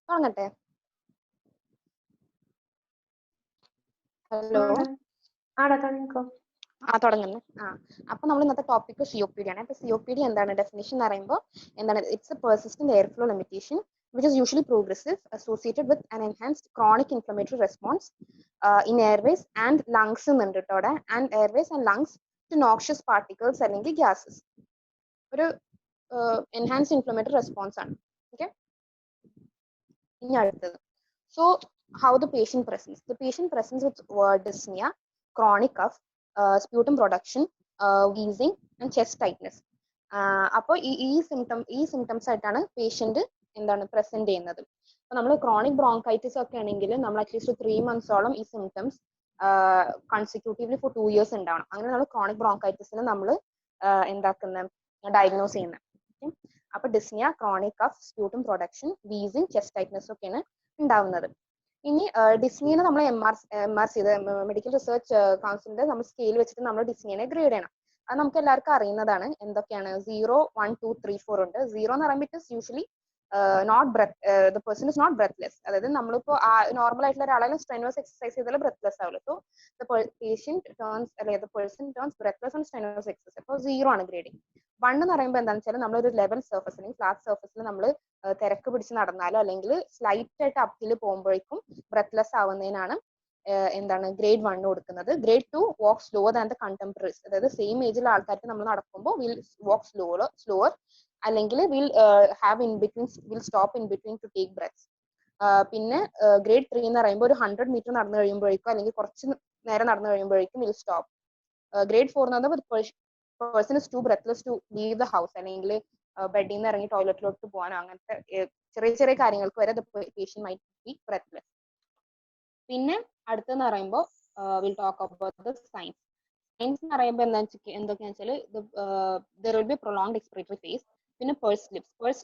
തുടങ്ങട്ടെ? ഹലോ, തുടങ്ങുന്നു. അപ്പൊ നമ്മൾ ഇന്നത്തെ ടോപ്പിക് COPD ആണ്. അപ്പൊ COPD എന്താണ് ഡെഫിനിഷൻ എന്ന് പറയുമ്പോൾ എന്താണ്? It's A persistent air flow limitation which is usually progressive, associated with an enhanced chronic inflammatory response in airways and lungs എന്നുണ്ട് ട്ടോ അവിടെ, and airways and lungs to noxious particles അല്ലെങ്കിൽ gases. ഒരു enhanced inflammatory response ആണ്. Okay, ഇനി അടുത്തത്. So how the patient presents? The patient presents with dyspnea, chronic cough, sputum production, wheezing and chest tightness. അപ്പോൾ ഈ സിംറ്റംസ് ആയിട്ടാണ് patient എന്താണ് present ചെയ്യുന്നത്. അപ്പൊ നമ്മൾ ക്രോണിക് ബ്രോങ്കൈറ്റിസ് ഒക്കെ ആണെങ്കിൽ നമ്മൾ അറ്റ്ലീസ്റ്റ് 3 months ഈ സിംറ്റംസ് കൺസിക്യൂട്ടീവ്ലി ഫോർ 2 years ഉണ്ടാവണം. അങ്ങനെ നമ്മൾ ക്രോണിക് ബ്രോങ്കൈറ്റിസിനെ നമ്മൾ എന്താക്കുന്ന ഡയഗ്നോസ് ചെയ്യുന്നത്. അപ്പൊ dyspnoea, chronic cough, sputum production, wheezing, chest tightness ഒക്കെയാണ് ഉണ്ടാവുന്നത്. ഇനി ഡിസ്നിയെ നമ്മൾ MRC മെഡിക്കൽ റിസർച്ച് കൗൺസിലിന്റെ നമ്മൾ സ്കെയിൽ വെച്ചിട്ട് നമ്മൾ ഡിസ്നിയെ ഗ്രേഡ് ചെയ്യണം. അത് നമുക്ക് എല്ലാവർക്കും അറിയുന്നതാണ്. എന്തൊക്കെയാണ്? 0, 1, 2, 3, 4 ഉണ്ട്. 0 എന്ന് പറയുമ്പോൾ it is usually not breath, the person is not breathless. അതായത് നമ്മളിപ്പോ നോർമൽ ആയിട്ടുള്ള ഒരാളെ സ്ട്രെനുവസ് എക്സസൈസ് ചെയ്താൽ ബ്രെത്ത്ലെസ് ആവില്ല. സോ ദ പേഷ്യന്റ് ടേൺസ് അല്ലെങ്കിൽ the person turns breathless on strenuous exercise. അപ്പോൾ 0 ആണ് ഗ്രേഡിംഗ്. 1 എന്ന് പറയുമ്പോൾ എന്താണെന്ന് വെച്ചാൽ നമ്മളൊരു ലെവൽ സർഫസ് അല്ലെങ്കിൽ ഫ്ലാറ്റ് സർഫസിൽ നമ്മൾ തിരക്ക് പിടിച്ച് നടന്നാലോ അല്ലെങ്കിൽ സ്ലൈറ്റ് ആയിട്ട് അപ്പിൽ പോകുമ്പോഴേക്കും ബ്രെത്ത്ലെസ് ആവുന്നതിനാണ് എന്താണ് ഗ്രേഡ് 1 കൊടുക്കുന്നത്. Grade 2 walk slower than the contemporaries. അതായത് സെയിം ഏജിലുള്ള ആൾക്കാർക്ക് നമ്മൾ നടക്കുമ്പോൾ വിൽ വാക്ക് സ്ലോവർ അല്ലെങ്കിൽ will stop in between two take breaths. പിന്നെ ഗ്രേഡ് 3 എന്ന് പറയുമ്പോൾ ഒരു 100 meter നടന്നു കഴിയുമ്പോഴേക്കും അല്ലെങ്കിൽ കുറച്ച് നേരം നടന്നു കഴിയുമ്പോഴേക്കും വിൽ സ്റ്റോപ്പ്. ഗ്രേഡ് 4 എന്ന് പറയുമ്പോൾ person is too breathless to leave the house, അല്ലെങ്കിൽ ബെഡിൽ നിന്ന് ഇറങ്ങി ടോയ്ലറ്റിലോട്ട് പോകാനോ അങ്ങനത്തെ ചെറിയ ചെറിയ കാര്യങ്ങൾക്ക് വരെ പേഷ്യന്റ് മൈറ്റ് ബി ബ്രെത്ത്ലെസ്. പിന്നെ അടുത്തെന്ന് പറയുമ്പോൾ will talk about the signs. Signs എന്ന് പറയുമ്പോൾ എന്തൊക്കെയാണെന്ന് വെച്ചാൽ there will be prolonged expiratory phase. പിന്നെ പേഴ്സ്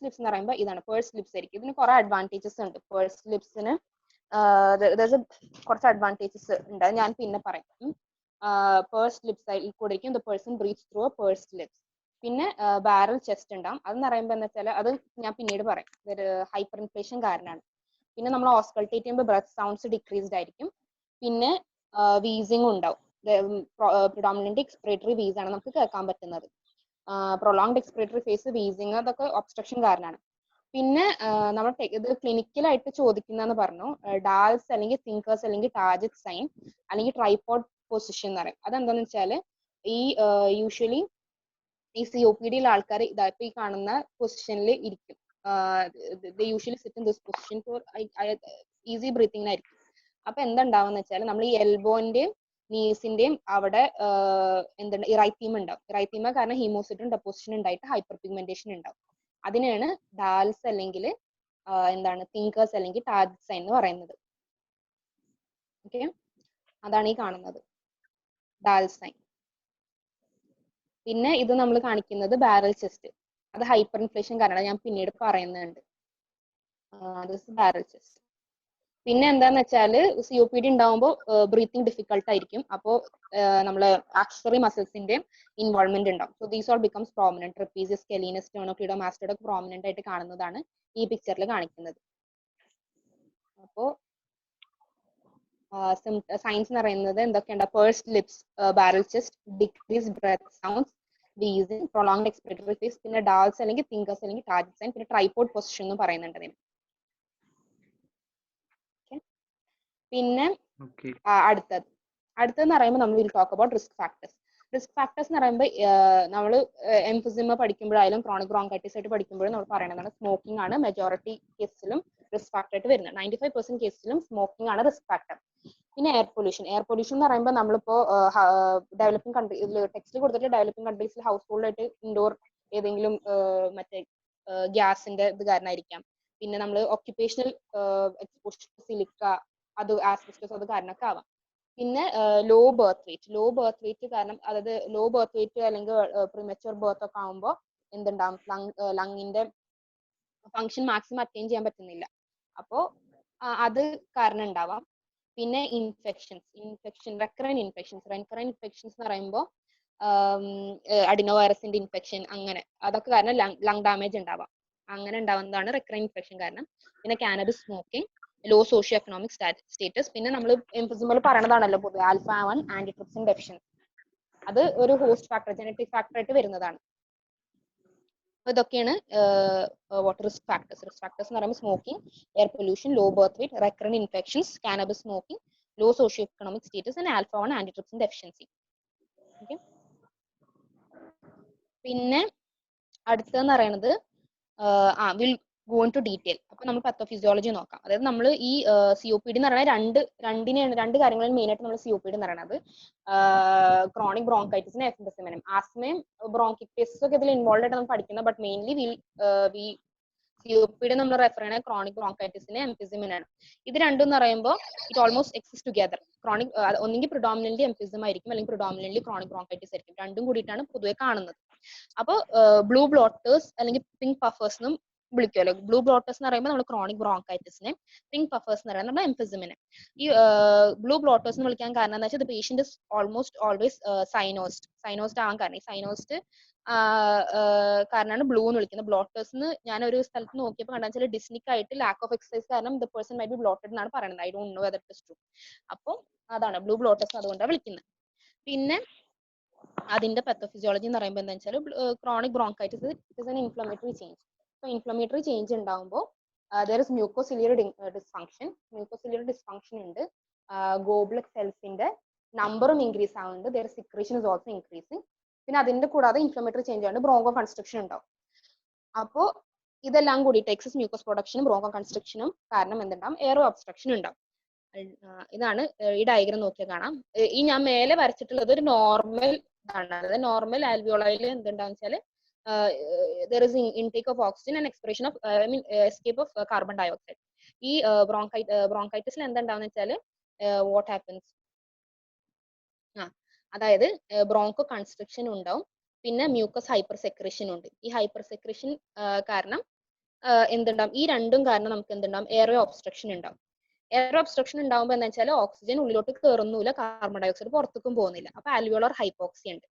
ലിപ്സ് എന്ന് പറയുമ്പോൾ ഇതാണ് പേഴ്സ് ലിപ്സ് ആയിരിക്കും. ഇതിന് കുറെ അഡ്വാൻറ്റേജസ് ഉണ്ട്. പേഴ്സ് ലിപ്സിന് കുറച്ച് അഡ്വാൻറ്റേജസ് ഉണ്ട്, ഞാൻ പിന്നെ പറയാം. പേഴ്സ് ലിപ്സ് ആയി കൂടിയിരിക്കും the person breathes through pursed lips. പിന്നെ ബാരൽ ചെസ്റ്റ് ഉണ്ടാവും. അതെന്ന് പറയുമ്പോൾ എന്താ വെച്ചാൽ അത് ഞാൻ പിന്നീട് പറയാം, ഇതൊരു ഹൈപ്പർ ഇൻഫ്ലേഷൻ കാരണമാണ്. പിന്നെ നമ്മൾ ഓസ്കൾട്ടേറ്റ് ചെയ്യുമ്പോൾ ബ്രെത്ത് സൗണ്ട്സ് ഡിക്രീസ്ഡ് ആയിരിക്കും. പിന്നെ വീസിങ് ഉണ്ടാവും. പ്രിഡോമിനന്റ് എക്സ്പിറേറ്ററി വീസ് ആണ് നമുക്ക് കേൾക്കാൻ പറ്റുന്നത്. പ്രൊലോങ്ഡ് എക്സ്പിറേറ്ററി ഫേസ്, വീസിങ്, അതൊക്കെ ഒബ്സ്ട്രക്ഷൻ കാരണമാണ്. പിന്നെ നമ്മൾ ഇത് ക്ലിനിക്കലായിട്ട് ചോദിക്കുന്നതെന്ന് പറഞ്ഞു ഡാൽസ് അല്ലെങ്കിൽ തിങ്കേഴ്സ് അല്ലെങ്കിൽ ടാർജറ്റ് സൈൻ അല്ലെങ്കിൽ ട്രൈപോഡ് പൊസിഷൻ എന്ന് പറയും. അതെന്താന്ന് വെച്ചാൽ ഈ യൂഷ്വലി ഈ COPD ആൾക്കാർ ഇതായിപ്പോ ഈ കാണുന്ന പൊസിഷനിൽ ഇരിക്കും. Usually sit in this position for easy ബ്രീത്തിങ്ങിനായിരിക്കും. അപ്പൊ എന്തുണ്ടാവുന്ന വെച്ചാൽ നമ്മൾ ഈ എൽബോന്റെയും നീസിന്റെയും അവിടെ എന്താണ് ഇറൈത്തീമ ഉണ്ടാവും. ഇറൈത്തീമ കാരണം ഹീമോസിറ്റും ഡെപ്പോസിഷൻ ഉണ്ടായിട്ട് ഹൈപ്പർ പിഗ്മെന്റേഷൻ ഉണ്ടാവും. അതിനെയാണ് ഡാൽസ് അല്ലെങ്കിൽ എന്താണ് തിങ്കേഴ്സ് അല്ലെങ്കിൽ ടാർജറ്റ് സൈൻ എന്ന് പറയുന്നത്. ഓക്കെ, അതാണ് ഈ കാണുന്നത് ഡാൽ സൈൻ. പിന്നെ ഇത് നമ്മൾ കാണിക്കുന്നത് ബാരൽ ചെസ്റ്റ്. അത് ഹൈപ്പർ ഇൻഫ്ലേഷൻ കാരണം ഞാൻ പിന്നീട് പറയുന്നുണ്ട്. Barrel chest. പിന്നെ എന്താന്ന് വെച്ചാൽ COPD ഉണ്ടാവുമ്പോൾ ബ്രീത്തിങ് ഡിഫിക്കൾട്ട് ആയിരിക്കും. അപ്പോൾ നമ്മള് ആക്സറി മസിൽസിന്റെ ഇൻവോൾവ്മെന്റ് ഉണ്ടാവും. So these all becomes prominent. Trapezius, scalenus, sternocleidomastoid prominent ആയിട്ട് കാണുന്നതാണ് ഈ പിക്ചറിൽ കാണിക്കുന്നത്. അപ്പോൾ സയൻസ് എന്ന് പറയുന്നത് എന്തൊക്കെയുണ്ട്? Pursed lips, barrel chest, decreased breath sounds, wheezing, prolonged expiratory phase, പിന്നെ ഡാൽസ് അല്ലെങ്കിൽ തിങ്കേഴ്സ് അല്ലെങ്കിൽ ടാർജറ്റ് സൈൻ, പിന്നെ ട്രൈപോഡ് പൊസിഷൻ എന്ന് പറയുന്നുണ്ട് അതിന്. പിന്നെ അടുത്തെന്ന് പറയുമ്പോൾ നമ്മൾ will talk about risk factors. Risk factors എന്ന് പറയുമ്പോൾ നമ്മൾ എംഫിസിമ പഠിക്കുമ്പോഴായാലും ക്രോണിക് ബ്രോങ്കൈറ്റിസ് ആയിട്ട് പഠിക്കുമ്പോഴും നമ്മൾ പറയുന്നതാണ് സ്മോക്കിംഗ് ആണ് മെജോറിറ്റി കേസിലും റിസ്ക് ഫാക്ടർ ആയിട്ട് വരുന്നത്. 95% കേസിലും സ്മോക്കിംഗ് ആണ് റിസ്ക് ഫാക്ടർ. പിന്നെ എയർ പൊല്യൂഷൻ എന്ന് പറയുമ്പോൾ നമ്മളിപ്പോ ഡെവലപ്പിംഗ് കൺട്രി ടെക്സ്റ്റിൽ കൊടുത്തിട്ട് ഡെവലപ്പിംഗ് കൺട്രീസിൽ ഹൗസ് ഹോൾഡായിട്ട് ഇൻഡോർ ഏതെങ്കിലും മറ്റേ ഗ്യാസിന്റെ ഇത് കാരണമായിരിക്കാം. പിന്നെ നമ്മൾ ഒക്യുപ്പേഷണൽ എക്സ്പോഷർ സിലിക്ക അത് ആസ്ബസ്റ്റോസ് അത് കാരണമൊക്കെ ആവാം. പിന്നെ ലോ ബർത്ത് വെയിറ്റ് കാരണം, അതായത് ലോ ബർത്ത് വെയിറ്റ് അല്ലെങ്കിൽ പ്രിമച്വർ ബർത്ത് ഒക്കെ ആകുമ്പോൾ എന്തുണ്ടാവും, ലങ്ങിന്റെ ഫങ്ഷൻ മാക്സിമം അറ്റൈൻ ചെയ്യാൻ പറ്റുന്നില്ല. അപ്പോൾ അത് കാരണം ഉണ്ടാവാം. പിന്നെ റെക്കറന്റ് ഇൻഫെക്ഷൻസ് എന്ന് പറയുമ്പോൾ അഡിനോ വൈറസിന്റെ ഇൻഫെക്ഷൻ, അങ്ങനെ അതൊക്കെ കാരണം ലങ് ഡാമേജ് ഉണ്ടാവാം. അങ്ങനെ ഉണ്ടാവുന്നതാണ് റെക്കറന്റ് ഇൻഫെക്ഷൻ കാരണം. പിന്നെ cannabis smoking, low socio economic status. പിന്നെ നമ്മൾ എംഫസിമൽ പറയണതാണല്ലോ പൊതുവെ ആൽഫ-1 ആന്റിട്രിപ്സിൻ ഡെഫിഷ്യൻസി, അത് ഒരു ഹോസ്റ്റ് ഫാക്ടർ, ജനറ്റിക് ഫാക്ടർ ആയിട്ട് വരുന്നതാണ്. ഇതൊക്കെയാണ് റിസ്ക് ഫാക്ടേഴ്സ് എന്ന് പറയുമ്പോൾ smoking, air pollution, low birth weight, recurrent infections, cannabis smoking, low socio economic status and alpha one antitrypsin deficiency. Okay. പിന്നെ അടുത്തതെന്ന് പറയുന്നത് will go in to detail. അപ്പൊ നമ്മൾ പത്തോഫിസിയോളജി നോക്കാം. അതായത് നമ്മൾ ഈ COPD എന്ന് പറയുന്നത് രണ്ട് കാര്യങ്ങളും മെയിൻ ആയിട്ട് നമ്മൾ COPD എന്ന് പറയുന്നത് ക്രോണിക് ബ്രോങ്കൈറ്റിസിന് എംഫിസിമിനും. ആസ്മയും ബ്രോങ്കിറ്റിസും ഒക്കെ ഇതിൽ ഇൻവോൾവ് ആയിട്ട് നമ്മൾ പഠിക്കുന്നത്. ബട്ട് മെയിൻലി COPD നമ്മൾ റെഫർ ചെയ്യുന്ന ക്രോണിക് ബ്രോങ്കൈറ്റിസിന് എംഫിസിമിനാണ്. ഇത് രണ്ടും എന്ന് പറയുമ്പോൾ it almost exist together. Chronic ഒന്നെങ്കിൽ പ്രിഡോമിനന്റ്ലി എംഫിസിം ആയിരിക്കും, അല്ലെങ്കിൽ പ്രിഡോമിനന്റ്ലി ക്രോണിക് ബ്രോങ്കൈറ്റിസ് ആയിരിക്കും. രണ്ടും കൂടിയിട്ടാണ് പൊതുവെ കാണുന്നത്. അപ്പോൾ ബ്ലൂ ബ്ലോട്ടേഴ്സ് അല്ലെങ്കിൽ പിങ്ക് പഫേഴ്സ് എന്നും വിളിക്കുമല്ലോ. ബ്ലൂ ബ്ലോട്ടേഴ്സ് എന്ന് പറയുമ്പോൾ നമ്മൾ ക്രോണിക് ബ്രോങ്കൈറ്റിസിനെ, പിങ്ക് പഫേഴ്സ് എന്ന് പറയുന്നത് നമ്മൾ എംഫിസിമിനെ. ഈ ബ്ലൂ ബ്ലോട്ടേഴ്സ് എന്ന് വിളിക്കാൻ കാരണം എന്താ വെച്ചാൽ പേഷ്യന്റ് ഇസ് ഓൾമോസ്റ്റ് ഓൾവേസ് സൈനോസ്ഡ് ആവാൻ കാരണം. ഈ സൈനോസ്ഡ് കാരണമാണ് ബ്ലൂ എന്ന് വിളിക്കുന്നത്. ബ്ലോട്ടേഴ്സ് ഞാൻ ഒരു സ്ഥലത്ത് നോക്കിയപ്പോൾ കണ്ടാൽ വെച്ചാൽ ഡിസ്നിക് ആയിട്ട് ലാക്ക് ഓഫ് എക്സസൈസ് കാരണം the person my B blotted എന്നാണ് പറയുന്നത്. I don't know whether it is true. അപ്പോൾ അതാണ് ബ്ലൂ ബ്ലോട്ടേഴ്സ് അതുകൊണ്ടാണ് വിളിക്കുന്നത്. പിന്നെ അതിന്റെ പത്തോഫിസിയോളജി എന്ന് പറയുമ്പോൾ എന്താ വെച്ചാൽ chronic bronchitis is an inflammatory change. അപ്പോൾ ഇൻഫ്ലമേറ്ററി ചേഞ്ച് ഉണ്ടാകുമ്പോൾ there is mucociliary dysfunction. Mucociliary dysfunction ഉണ്ട്. ഗോബ്ലറ്റ് സെൽസിന്റെ നമ്പറും ഇൻക്രീസ് ആവുന്നുണ്ട്. there is secretion is also increasing. പിന്നെ അതിന്റെ കൂടാതെ ഇൻഫ്ലമേറ്ററി ചേഞ്ച് ആണ്, ബ്രോങ്കോ കൺസ്ട്രക്ഷൻ ഉണ്ടാവും. അപ്പോൾ ഇതെല്ലാം കൂടിയിട്ട് എക്സസ് മ്യൂക്കസ് പ്രൊഡക്ഷനും ബ്രോങ്കോ കൺസ്ട്രക്ഷനും കാരണം എന്തുണ്ടാവും, എയറോ ഒബ്സ്ട്രക്ഷൻ ഉണ്ടാവും. ഇതാണ് ഈ ഡയഗ്രം നോക്കിയാൽ കാണാം. ഈ ഞാൻ മേലെ വരച്ചിട്ടുള്ളത് ഒരു നോർമൽ ആണ്. അതായത് നോർമൽ ആൽവിയോളയിൽ എന്തുണ്ടാവും വെച്ചാൽ there is intake of oxygen and expiration of escape of carbon dioxide. ഈ ബ്രോങ്കൈറ്റിസിൽ എന്തുണ്ടാവുന്ന വെച്ചാൽ what happens, അതായത് ബ്രോങ്കോ കൺസ്ട്രക്ഷൻ ഉണ്ടാവും. പിന്നെ മ്യൂക്കസ് ഹൈപ്പർ സെക്രേഷൻ ഉണ്ട്. ഈ ഹൈപ്പർ സെക്രേഷൻ കാരണം എന്തുണ്ടാവും, ഈ രണ്ടും കാരണം നമുക്ക് എന്തുണ്ടാവും, എയറോ ഒബ്സ്ട്രക്ഷൻ ഉണ്ടാവും. എയർ ഒബ്സ്ട്രക്ഷൻ ഉണ്ടാകുമ്പോൾ എന്താ വെച്ചാൽ ഓക്സിജൻ ഉള്ളിലോട്ട് കയറുന്നില്ല, കാർബൺ ഡയോക്സൈഡ് പുറത്തേക്കും പോകുന്നില്ല. അപ്പൊ ആൽവിയോളർ ഹൈപ്പോക്സി ഉണ്ട്.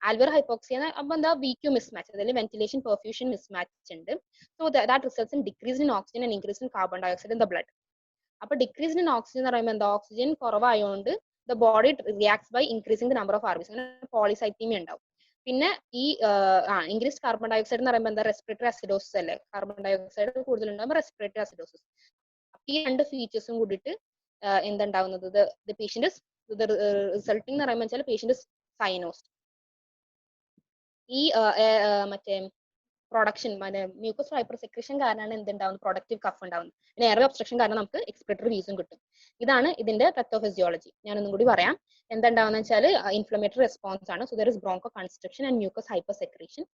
ആൽവിയോർ ഹൈപ്പോക്സി അപ്പൊ എന്താ, VQ മിസ്മാച്ച്, അതായത് വെന്റിലേഷൻ പെർഫ്യൂഷൻ മിസ്മാച്ച് ഉണ്ട്. So that results in decrease in oxygen and increase in carbon dioxide in the blood. അപ്പൊ ഡിക്രീസ് ഇൻ ഓക്സിജൻ എന്ന് പറയുമ്പോൾ എന്താ, ഓക്സിജൻ കുറവായതുകൊണ്ട് the body reacts by increasing the number of RBCs, അങ്ങനെ polycythaemia ഉണ്ടാവും. പിന്നെ ഈ ഇൻക്രീസ്ഡ് കാർബൺ ഡയോക്സൈഡ് എന്ന് പറയുമ്പോൾ എന്താ, റെസ്പിറേറ്ററി അസിഡോസിസ് അല്ലേ, കാർബൺ ഡയോക്സൈഡ് കൂടുതൽ ഉണ്ടാകുമ്പോൾ റെസ്പിറേറ്ററി അസിഡോസിസ്. ഈ രണ്ട് ഫീച്ചേഴ്സും കൂടിയിട്ട് എന്തുണ്ടാവുന്നത്, ദ പേഷ്യന്റ് റിസൾട്ടിംഗ് എന്ന് പറയുമ്പോൾ വെച്ചാൽ പേഷ്യന്റ് സൈനോസ്ഡ്. ഈ മറ്റേ പ്രൊഡക്ഷൻ മ്യൂക്കസ് ഹൈപ്പർ സെക്രേഷൻ കാരണമാണ് എന്തുണ്ടാവുന്നത്, പ്രൊഡക്റ്റീവ് കഫ് ഉണ്ടാവുന്നത്. പിന്നെ എയർ ഒബ്സ്ട്രക്ഷൻ കാരണം നമുക്ക് എക്സ്പിറേറ്ററി വീസും കിട്ടും. ഇതാണ് ഇതിന്റെ പത്തോഫിസിയോളജി. ഞാനൊന്നും കൂടി പറയാം. എന്തുണ്ടാവുന്ന വെച്ചാൽ ഇൻഫ്ലമേറ്ററി റെസ്പോൺസ് ആണ്. So there is bronchoconstriction and mucus hypersecretion.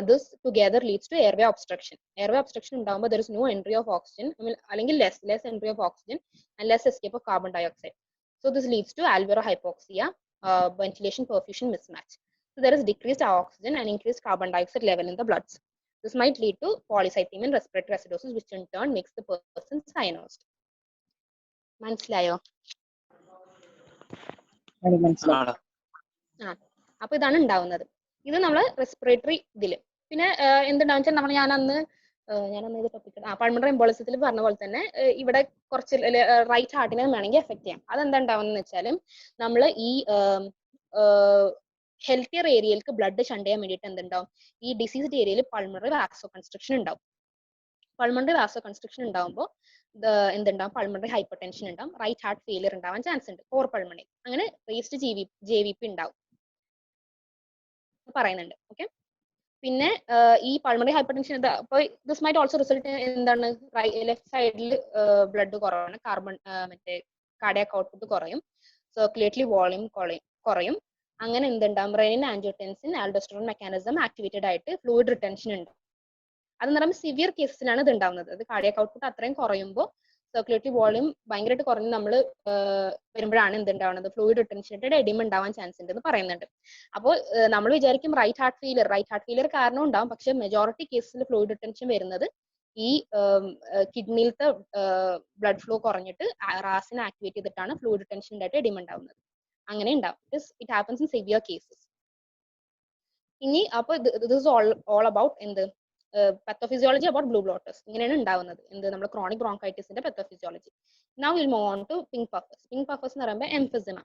This together leads to airway obstruction. Airway obstruction ഉണ്ടാകുമ്പോൾ there is no entry of oxygen, അല്ലെങ്കിൽ less entry of oxygen and less escape of carbon dioxide. So this leads to alveolar hypoxia, ventilation perfusion mismatch. So there is decreased oxygen and increased carbon dioxide level in the bloods. This might lead to polycythemia and respiratory acidosis, which in turn makes the person cyanosed. മനസ്സിലായോ? അപ്പൊ ഇതാണ് ഉണ്ടാവുന്നത്. ഇത് നമ്മള് respiratory ഇതില്. പിന്നെ എന്തുണ്ടാവും വെച്ചാൽ നമ്മൾ ഞാനന്ന് ഇത് ടോപ്പിക് പൾമണറി എംബോളിസത്തിൽ പറഞ്ഞ പോലെ തന്നെ ഇവിടെ കുറച്ച് റൈറ്റ് ഹാർട്ടിനെ വേണമെങ്കിൽ എഫക്ട് ചെയ്യാം. അതെന്താ ഉണ്ടാവുന്നത് വെച്ചാൽ നമ്മൾ ഈ ഹെൽത്തിയർ ഏരിയയിലേക്ക് ബ്ലഡ് ഷണ്ട് ചെയ്യാൻ വേണ്ടിയിട്ട് എന്തുണ്ടാവും, ഈ ഡിസീസ്ഡ് ഏരിയയിൽ പൾമണറി വാസോ കൺസ്ട്രക്ഷൻ ഉണ്ടാവും. പൾമണറി വാസോ കൺസ്ട്രക്ഷൻ ഉണ്ടാവുമ്പോൾ എന്തുണ്ടാവും, പൾമണറി ഹൈപ്പർ ടെൻഷൻ ഉണ്ടാവും, റൈറ്റ് ഹാർട്ട് ഫെയിലിയർ ഉണ്ടാവാൻ ചാൻസ് ഉണ്ട്, കോർ പൾമണറി, അങ്ങനെ റേസ്ഡ് JVP ഉണ്ടാവും പറയുന്നുണ്ട്. ഓക്കെ. പിന്നെ ഈ pulmonary hyper tension this might also result എന്താണ്, ലെഫ്റ്റ് സൈഡിൽ ബ്ലഡ് കുറവാണ്, കാർബൺ മറ്റേ കാർഡിയാക് ഔട്ട്പുട്ട് കുറയും, സർക്കുലേറ്ററി വോളിയം കുറയും. അങ്ങനെ എന്തുണ്ടാവും, renin, angiotensin, aldosterone mechanism activated ആയിട്ട് ഫ്ലൂയിഡ് റിട്ടൻഷൻ ഉണ്ട്. അതെന്ന് പറയുമ്പോൾ സിവിയർ കേസസിലാണ് ഇത് ഉണ്ടാവുന്നത്. അത് കാർഡിയാക് ഔട്ട്പുട്ട് അത്രയും കുറയുമ്പോൾ സർക്കുലേറ്ററി വോളിയം ഭയങ്കരമായിട്ട് കുറഞ്ഞ് നമ്മൾ വരുമ്പോഴാണ് എന്തുണ്ടാവുന്നത്, ഫ്ലൂയിഡ് റിട്ടൻഷനായിട്ട് എഡിമ ഉണ്ടാവാൻ ചാൻസ് ഉണ്ടെന്ന് പറയുന്നുണ്ട്. അപ്പോൾ നമ്മൾ വിചാരിക്കും റൈറ്റ് ഹാർട്ട് ഫെയിലിയർ കാരണം ഉണ്ടാവും, പക്ഷെ മെജോറിറ്റി കേസിൽ ഫ്ലൂയിഡ് റിട്ടൻഷൻ വരുന്നത് ഈ കിഡ്നിയിലത്തെ ബ്ലഡ് ഫ്ലോ കുറഞ്ഞിട്ട് റാസിനെ ആക്ടിവേറ്റ് ചെയ്തിട്ടാണ് ഫ്ലൂയിഡ് റിട്ടൻഷൻ ഉണ്ടായിട്ട് എഡിമ ഉണ്ടാവുന്നത്. അങ്ങനെ ഉണ്ടാവും. It happens in severe cases. ഇനി അപ്പോൾ ദിസ് ഓൾ അബൌട്ട് എന്ത് pathophysiology about blue blotters. ഇങ്ങനെയാണ് ഉണ്ടാവുന്നത് എന്ത് നമ്മൾ chronic ബ്രോങ്കൈറ്റിസിന്റെ pathophysiology. Now we'll move on to pink puffers. Pink puffers എന്ന് പറയുമ്പോൾ emphysema.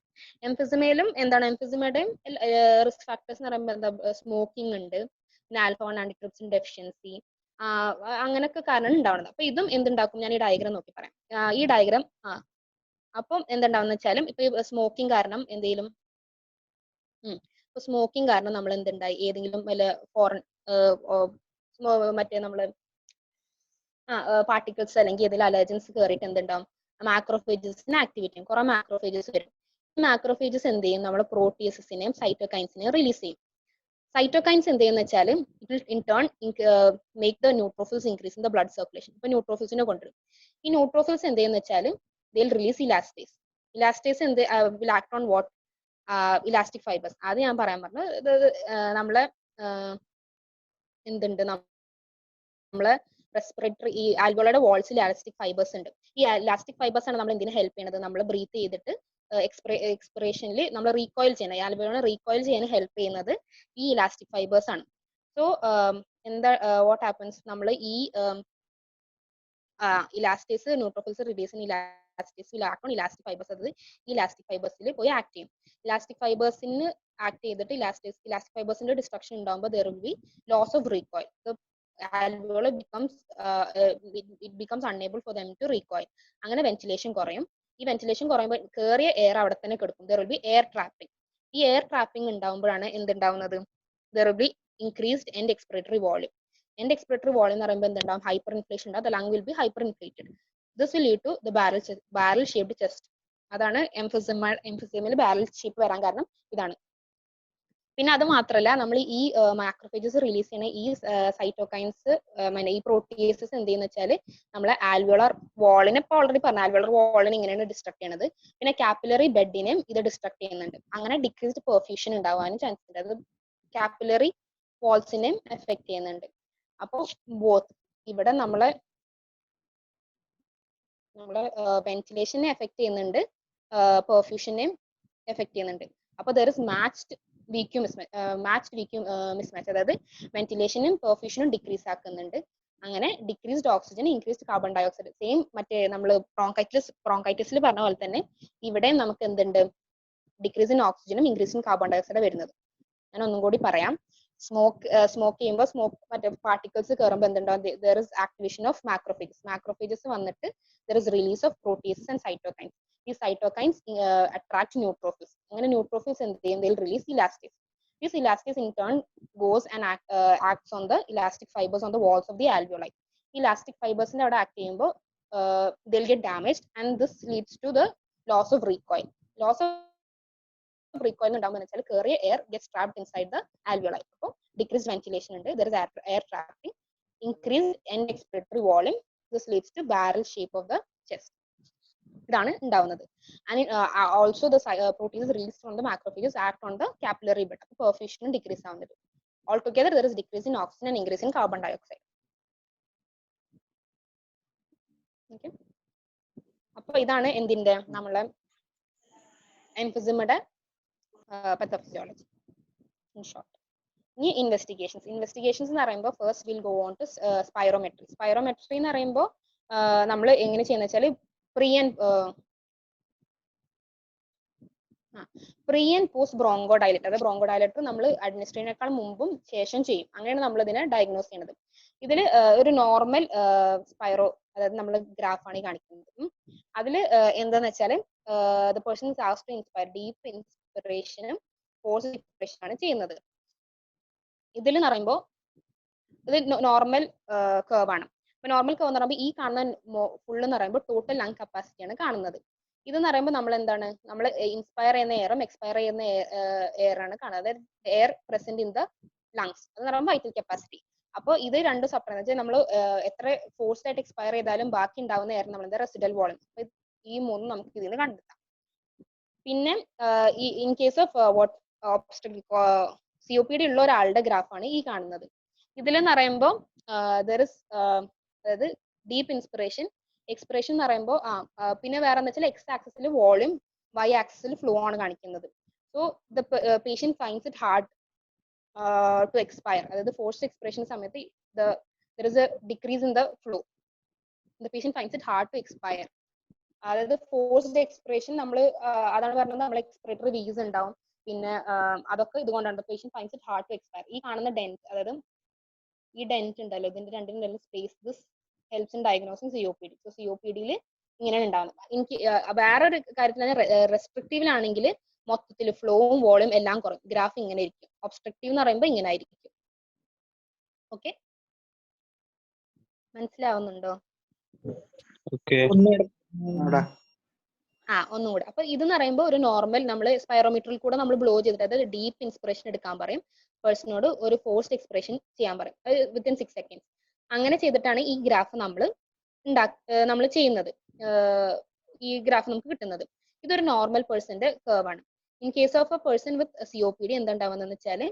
എംഫിസിമയിലും എന്താണ്, എംഫിസിമയുടെയും റിസ്ക് ഫാക്ടേഴ്സ് എന്ന് പറയുമ്പോൾ എന്താ, സ്മോക്കിംഗ് ഉണ്ട്, പിന്നെ ആൽഫ-1 ആന്റിട്രിപ്സിൻ ഡെഫിഷ്യൻസി, അങ്ങനെയൊക്കെ കാരണം ഉണ്ടാവുന്നത്. അപ്പൊ ഇതും എന്തുണ്ടാക്കും, ഞാൻ ഈ ഡയഗ്രാം നോക്കി പറയാം. ഈ ഡയഗ്രാം അപ്പം എന്തുണ്ടാവുന്ന വെച്ചാലും ഇപ്പൊ ഈ സ്മോക്കിംഗ് കാരണം എന്തെങ്കിലും ഇപ്പൊ സ്മോക്കിംഗ് കാരണം നമ്മൾ എന്തുണ്ടായി, ഏതെങ്കിലും വല്ല ഫോറിൻ മറ്റേ നമ്മള് പാർട്ടിക്കിൾസ് അല്ലെങ്കിൽ ഏതെങ്കിലും അലർജൻസ് കയറിയിട്ട് എന്തുണ്ടാവും, മാക്രോഫേജസിനെ ആക്ടിവേറ്റ് ചെയ്യും. കുറെ മാക്രോഫേജസ് വരും. ഈ മാക്രോഫേജസ് എന്ത് ചെയ്യും, നമ്മൾ പ്രോട്ടിയസിനെയും സൈറ്റോകൈൻസിനെയും റിലീസ് ചെയ്യും. സൈറ്റോകൈൻസ് എന്ത് ചെയ്യുന്ന വെച്ചാൽ it will in turn make the neutrophils increase in the blood circulation. ഇപ്പൊ ന്യൂട്രോഫിൽസിനെ കൊണ്ടുവരും. ഈ ന്യൂട്രോഫിൽസ് എന്ത് ചെയ്യുന്ന വെച്ചാൽ ദിൽ റിലീസ് ഇലാസ്റ്റേസ്. ഇലാസ്റ്റേസ് എന്ത് will act on what, elastic fibres. അത് ഞാൻ പറയാൻ പറഞ്ഞു. ഇത് നമ്മളെ എന്തുണ്ട്, നമ്മളെ റെസ്പിറേറ്ററി ഈ ആൽവോളയുടെ വാൾസിൽ ഇലാസ്റ്റിക് ഫൈബേഴ്സ് ഉണ്ട്. ഈ ഇലാസ്റ്റിക് ഫൈബേഴ്സ് ആണ് നമ്മൾ എന്തിനു ഹെൽപ്പ് ചെയ്യുന്നത്, നമ്മൾ ബ്രീത്ത് ചെയ്തിട്ട് എക്സ്പിറേഷനിൽ നമ്മൾ റീകോയിൽ ചെയ്യണം. ഈ ആൽവോളെ റീകോയിൽ ചെയ്യാൻ ഹെൽപ്പ് ചെയ്യുന്നത് ഈ ഇലാസ്റ്റിക് ഫൈബേഴ്സ് ആണ്. സോ എന്താ വാട്ട് ഹാപ്പൻസ്, നമ്മൾ ഈ ഇലാസ്റ്റേസ് ന്യൂട്രോഫിൽസ് റിലീസ് ചെയ്യുന്ന elastase will act on elastic fibres. അത് ഈ ഇലാസ്റ്റിക് ഫൈബേഴ്സിൽ പോയി ആക്ട് ചെയ്യും. ഇലാസ്റ്റിക് ഫൈബേഴ്സിന് ആക്ട് ചെയ്തിട്ട് ഇലാസ്റ്റിക് ഫൈബേഴ്സിന്റെ ഡിസ്ട്രക്ഷൻ ഉണ്ടാകുമ്പോൾ there will be loss of recoil. The alveoli becomes unable for them to recoil. അങ്ങനെ വെന്റിലേഷൻ കുറയും. ഈ വെന്റിലേഷൻ കുറയുമ്പോൾ കയറിയ എയർ അവിടെ തന്നെ കിടക്കും. there will be air trapping. ഈ എയർ ട്രാപ്പിംഗ് ഉണ്ടാകുമ്പോഴാണ് എന്തുണ്ടാവുന്നത്, there will be increased end expiratory volume. end expiratory volume എന്ന് പറയുമ്പോൾ എന്തുണ്ടാവും, ഹൈപ്പർ ഇൻഫ്ലേഷൻ ഉണ്ടാവും. the lung will be hyper inflated. this will lead to the barrel shaped chest. അതാണ് എംഫിസിമയിൽ barrel shape വരാൻ കാരണം ഇതാണ്. പിന്നെ അത് മാത്രമല്ല, നമ്മൾ ഈ മാക്രോഫേജസ് റിലീസ് ചെയ്യുന്ന ഈ സൈറ്റോകൈൻസ് ഈ പ്രോട്ടിയേസസ് എന്ത് ചെയ്യുന്ന വെച്ചാൽ നമ്മളെ ആൽവോളർ വാളിനെ ഇപ്പൊ ഓൾറെഡി പറഞ്ഞു, ആൽവോളർ വാളിനെ ഇങ്ങനെയാണ് ഡിസ്ട്രക്ട് ചെയ്യുന്നത്. പിന്നെ കാപ്പിലറി ബെഡിനെയും ഇത് ഡിസ്ട്രക്ട് ചെയ്യുന്നുണ്ട്. അങ്ങനെ ഡിക്രീസ്ഡ് പെർഫ്യൂഷൻ ഉണ്ടാവാനും ചാൻസ് ഉണ്ട്. അത് കാപ്പിലറി വാൾസിനെയും എഫക്ട് ചെയ്യുന്നുണ്ട്. അപ്പോൾ ബോത്ത് ഇവിടെ നമ്മളെ വെന്റിലേഷനെ എഫക്ട് ചെയ്യുന്നുണ്ട്, പെർഫ്യൂഷനെയും എഫക്ട് ചെയ്യുന്നുണ്ട്. അപ്പോൾ there is matched VQ mismatch. അതായത് വെന്റിലേഷനും പെർഫ്യൂഷനും ഡിക്രീസ് ആക്കുന്നുണ്ട്. അങ്ങനെ decreased oxygen, increased carbon dye oxide. Same മറ്റേ നമ്മൾ ബ്രോങ്കൈറ്റിസിൽ പറഞ്ഞ പോലെ തന്നെ ഇവിടെ നമുക്ക് എന്തുണ്ട്, ഡിക്രീസ് ഇൻ ഓക്സിജനും increase in carbon dye oxide വരുന്നത്. ഞാൻ ഒന്നും കൂടി പറയാം. സ്മോക്ക് ചെയ്യുമ്പോൾ മറ്റേ പാർട്ടിക്കിൾസ് കയറുമ്പോൾ എന്തുണ്ടാവും, there is activation of macrophages വന്നിട്ട് there is release of proteases and cytokines. ഈ cytokines attract neutrophils. അങ്ങനെ neutrophils എന്ത് ചെയ്യും, they will release elastase. This elastase in turn goes and acts on the elastic fibers on the walls of the alveoli. Elastic fibers അവിടെ act ചെയ്യുമ്പോൾ they will get damaged and this leads to the loss of recoil. recoil ഉണ്ടാവുമ്പോൾ വെച്ചാൽ കയറിയ air gets trapped inside the alveoli. അപ്പോൾ decreased ventilation ഉണ്ട്, there is air trapping, increased end expiratory volume. This leads to barrel shape of the chest. ഇതാണ് ഉണ്ടാവുന്നത്. And also the proteins released from the macrophages act on the capillary bed. അപ്പോൾ perfusion decrease ആവുന്നത്. Altogether there is decrease in oxygen and increase in carbon dioxide. Okay. അപ്പോൾ ഇതാണ് എന്തിന്റെ നമ്മളെ എംഫിസിമയുടെ pathophysiology in short. ഇനി ഇൻവെസ്റ്റിഗേഷൻസ് എന്ന് പറയുമ്പോൾ first will go on to spirometry എന്ന് പറയുമ്പോൾ നമ്മൾ എങ്ങനെ ചെയ്യുന്ന വെച്ചാൽ പ്രീ ആൻഡ് പോസ്റ്റ് ബ്രോങ്കോഡൈലേറ്റർ. അത് ബ്രോങ്കോഡൈലേറ്റർ നമ്മൾ അഡ്മിനിസ്ട്രേഷനേക്കാൾ മുമ്പും ശേഷം ചെയ്യും. അങ്ങനെയാണ് നമ്മൾ ഇതിനെ ഡയഗ്നോസ് ചെയ്യുന്നത്. ഇതിൽ ഒരു നോർമൽ സ്പൈറോ, അതായത് നമ്മൾ ഗ്രാഫാണ് കാണിക്കുന്നത്. അതിൽ എന്താന്ന് വെച്ചാൽ the person is asked to inspire, deep inspiration, forced inspiration ആണ് ചെയ്യുന്നത്. ഇതിൽ എന്ന് പറയുമ്പോൾ ഇത് നോർമൽ കർവ് ആണ്. അപ്പൊ നോർമൽ കർവ് എന്ന് പറയുമ്പോൾ ഈ കാണുന്ന ഫുൾ എന്ന് പറയുമ്പോൾ ടോട്ടൽ ലങ് കപ്പാസിറ്റി ആണ് കാണുന്നത്. ഇതെന്ന് പറയുമ്പോൾ നമ്മൾ എന്താണ്, നമ്മൾ ഇൻസ്പയർ ചെയ്യുന്ന എയറും എക്സ്പയർ ചെയ്യുന്ന എയർ ആണ് കാണുന്നത്. അതായത് air present in the lungs എന്ന് പറയുമ്പോൾ വൈറ്റൽ കപ്പാസിറ്റി. അപ്പോൾ ഇത് രണ്ടും സെപ്പറേറ്റ് വെച്ചാൽ നമ്മൾ എത്ര ഫോഴ്സ് ആയിട്ട് എക്സ്പയർ ചെയ്താലും ബാക്കി ഉണ്ടാവുന്ന എയർ നമ്മൾ റെസിഡൽ വോളിയം. ഈ മൂന്നും നമുക്ക് ഇതിൽ നിന്ന് കണ്ടെത്താം. പിന്നെ ഈ ഇൻ കേസ് ഓഫ് COPD ഉള്ള ഒരാളുടെ ഗ്രാഫാണ് ഈ കാണുന്നത്. ഇതിലെന്ന് പറയുമ്പോൾ അതായത് ഡീപ്പ് ഇൻസ്പിറേഷൻ, എക്സ്പിറേഷൻ എന്ന് പറയുമ്പോൾ പിന്നെ വേറെ എന്താ വെച്ചാൽ എക്സ് ആക്സിസിൽ വോളിയം, വൈ ആക്സിസിൽ ഫ്ലോ ആണ് കാണിക്കുന്നത്. So the patient finds it hard to expire. അതായത് ഫോഴ്സ്ഡ് എക്സ്പിറേഷൻ സമയത്ത് there is a decrease in the flow. The patient finds it hard to expire. അതായത് ഫോഴ്സ്ഡ് എക്സ്പിറേഷൻ നമ്മൾ അതാണ് പറഞ്ഞത്, നമ്മൾ എക്സ്പിറേറ്ററി വീസ് ഉണ്ടാവും. പിന്നെ അതൊക്കെ ഇതുകൊണ്ടാണ് patient finds it hard to expire. ഈ കാണുന്ന ഡെന്റ്, അതായത് ഈ ഡെന്റ് ഉണ്ടല്ലോ, ഇതിന്റെ രണ്ടിനും space, this helps in diagnosing COPD. So COPD-യിൽ ഇങ്ങനെയാണ് ഉണ്ടാവുന്നത്. എനിക്ക് വേറൊരു കാര്യത്തിൽ റെസ്ട്രിക്റ്റീവിലാണെങ്കിൽ മൊത്തത്തിൽ ഫ്ലോവും വോളിയം എല്ലാം കുറയും. ഗ്രാഫ് ഇങ്ങനെ ഇരിക്കും. ഒബ്സ്ട്രക്റ്റീവ് എന്ന് പറയുമ്പോൾ ഇങ്ങനെ ആയിരിക്കും. ഓക്കെ, മനസ്സിലാവുന്നുണ്ടോ? ഒന്നുകൂടെ. അപ്പൊ ഇതെന്ന് പറയുമ്പോൾ ഒരു നോർമൽ, നമ്മൾ സ്പൈറോമീറ്ററിൽ കൂടെ നമ്മൾ ബ്ലോ ചെയ്തിട്ട്, അതായത് ഡീപ്പ് ഇൻസ്പിറേഷൻ എടുക്കാൻ പറയും പേഴ്സണോട്, ഒരു ഫോഴ്സ്ഡ് എക്സ്പിറേഷൻ ചെയ്യാൻ പറയും വിത്തിൻ 6 seconds. അങ്ങനെ ചെയ്തിട്ടാണ് ഈ ഗ്രാഫ് നമ്മൾ ചെയ്യുന്നത്. ഈ ഗ്രാഫ് നമുക്ക് കിട്ടുന്നത്. ഇതൊരു നോർമൽ പേഴ്സന്റെ കർവ് ആണ്. In case of A person with COPD എന്താണ്ടാവുന്നതെന്ന് വെച്ചാൽ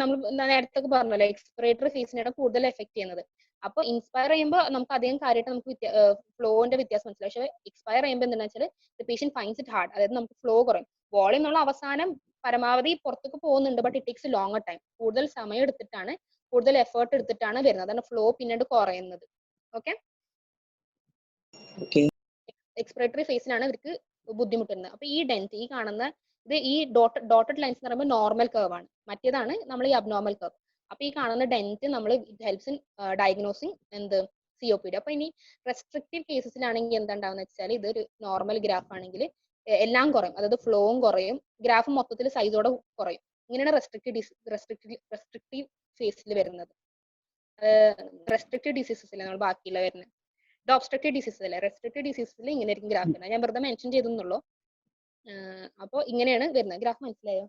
നമ്മൾ നേരത്തെ പറഞ്ഞല്ലോ, എക്സ്പിറേറ്ററി ഫേസിനാണ് കൂടുതൽ എഫക്ട് ചെയ്യുന്നത്. അപ്പൊ ഇൻസ്പയർ ചെയ്യുമ്പോൾ നമുക്ക് അധികം കാര്യമായിട്ട് നമുക്ക് ഫ്ലോന്റെ വ്യത്യാസം മനസ്സിലാവും. പക്ഷേ എക്സ്പയർ ചെയ്യുമ്പോൾ എന്താണെന്ന് വെച്ചാൽ പേഷ്യന്റ് ഫൈൻഡ്സ് ഇറ്റ് ഹാർഡ്. അതായത് നമുക്ക് ഫ്ലോ കുറയും. വോളിയം എന്നുള്ള അവസാനം പരമാവധി പുറത്തേക്ക് പോകുന്നുണ്ട്, but it takes longer time. കൂടുതൽ സമയം എടുത്തിട്ടാണ്, കൂടുതൽ എഫേർട്ട് എടുത്തിട്ടാണ് വരുന്നത്. അതാണ് ഫ്ലോ പിന്നീട് കുറയുന്നത്. ഓക്കെ, എക്സ്പിറേറ്ററി ഫേസിലാണ് ഇവർക്ക് ബുദ്ധിമുട്ടുന്നത്. അപ്പൊ ഈ ഡെന്റ്, ഈ കാണുന്ന ഇത്, ഈ ഡോട്ടഡ് ലൈൻസ് എന്ന് പറയുമ്പോൾ നോർമൽ കർവ് ആണ്. മറ്റേതാണ് നമ്മൾ ഈ അബ്നോർമൽ കർവ്. അപ്പൊ ഈ കാണുന്ന ഡെന്റ് നമ്മൾ ഹെൽപ്സ് ഇൻ ഡയഗ്നോസിങ് COPD. അപ്പൊ ഇനി റെസ്ട്രിക്റ്റീവ് കേസസിലാണെങ്കിൽ എന്താണ്ടാവുന്ന വെച്ചാൽ, ഇതൊരു നോർമൽ ഗ്രാഫ് ആണെങ്കിൽ എല്ലാം കുറയും. അതായത് ഫ്ലോവും കുറയും, ഗ്രാഫ് മൊത്തത്തിൽ സൈസോടെ കുറയും. ഇങ്ങനെയാണ് റെസ്ട്രിക്റ്റീവ് ഫേസിൽ വരുന്നത്. റെസ്ട്രിക്റ്റീവ് ഡിസീസസിലെ നമ്മൾ ബാക്കിയുള്ള വരുന്നത്. ഇത് ഒബ്സ്ട്രക്റ്റീവ് ഡിസീസസ് അല്ലേ. റെസ്ട്രിക്റ്റീവ് ഡിസീസസിൽ ഇങ്ങനെ ആയിരിക്കും ഗ്രാഫ് വരുന്നത്. ഞാൻ വെറുതെ മെൻഷൻ ചെയ്തെന്നുള്ളൂ. അപ്പോൾ ഇങ്ങനെയാണ് വരുന്നത്. ഗ്രാഫ് മനസ്സിലായോ?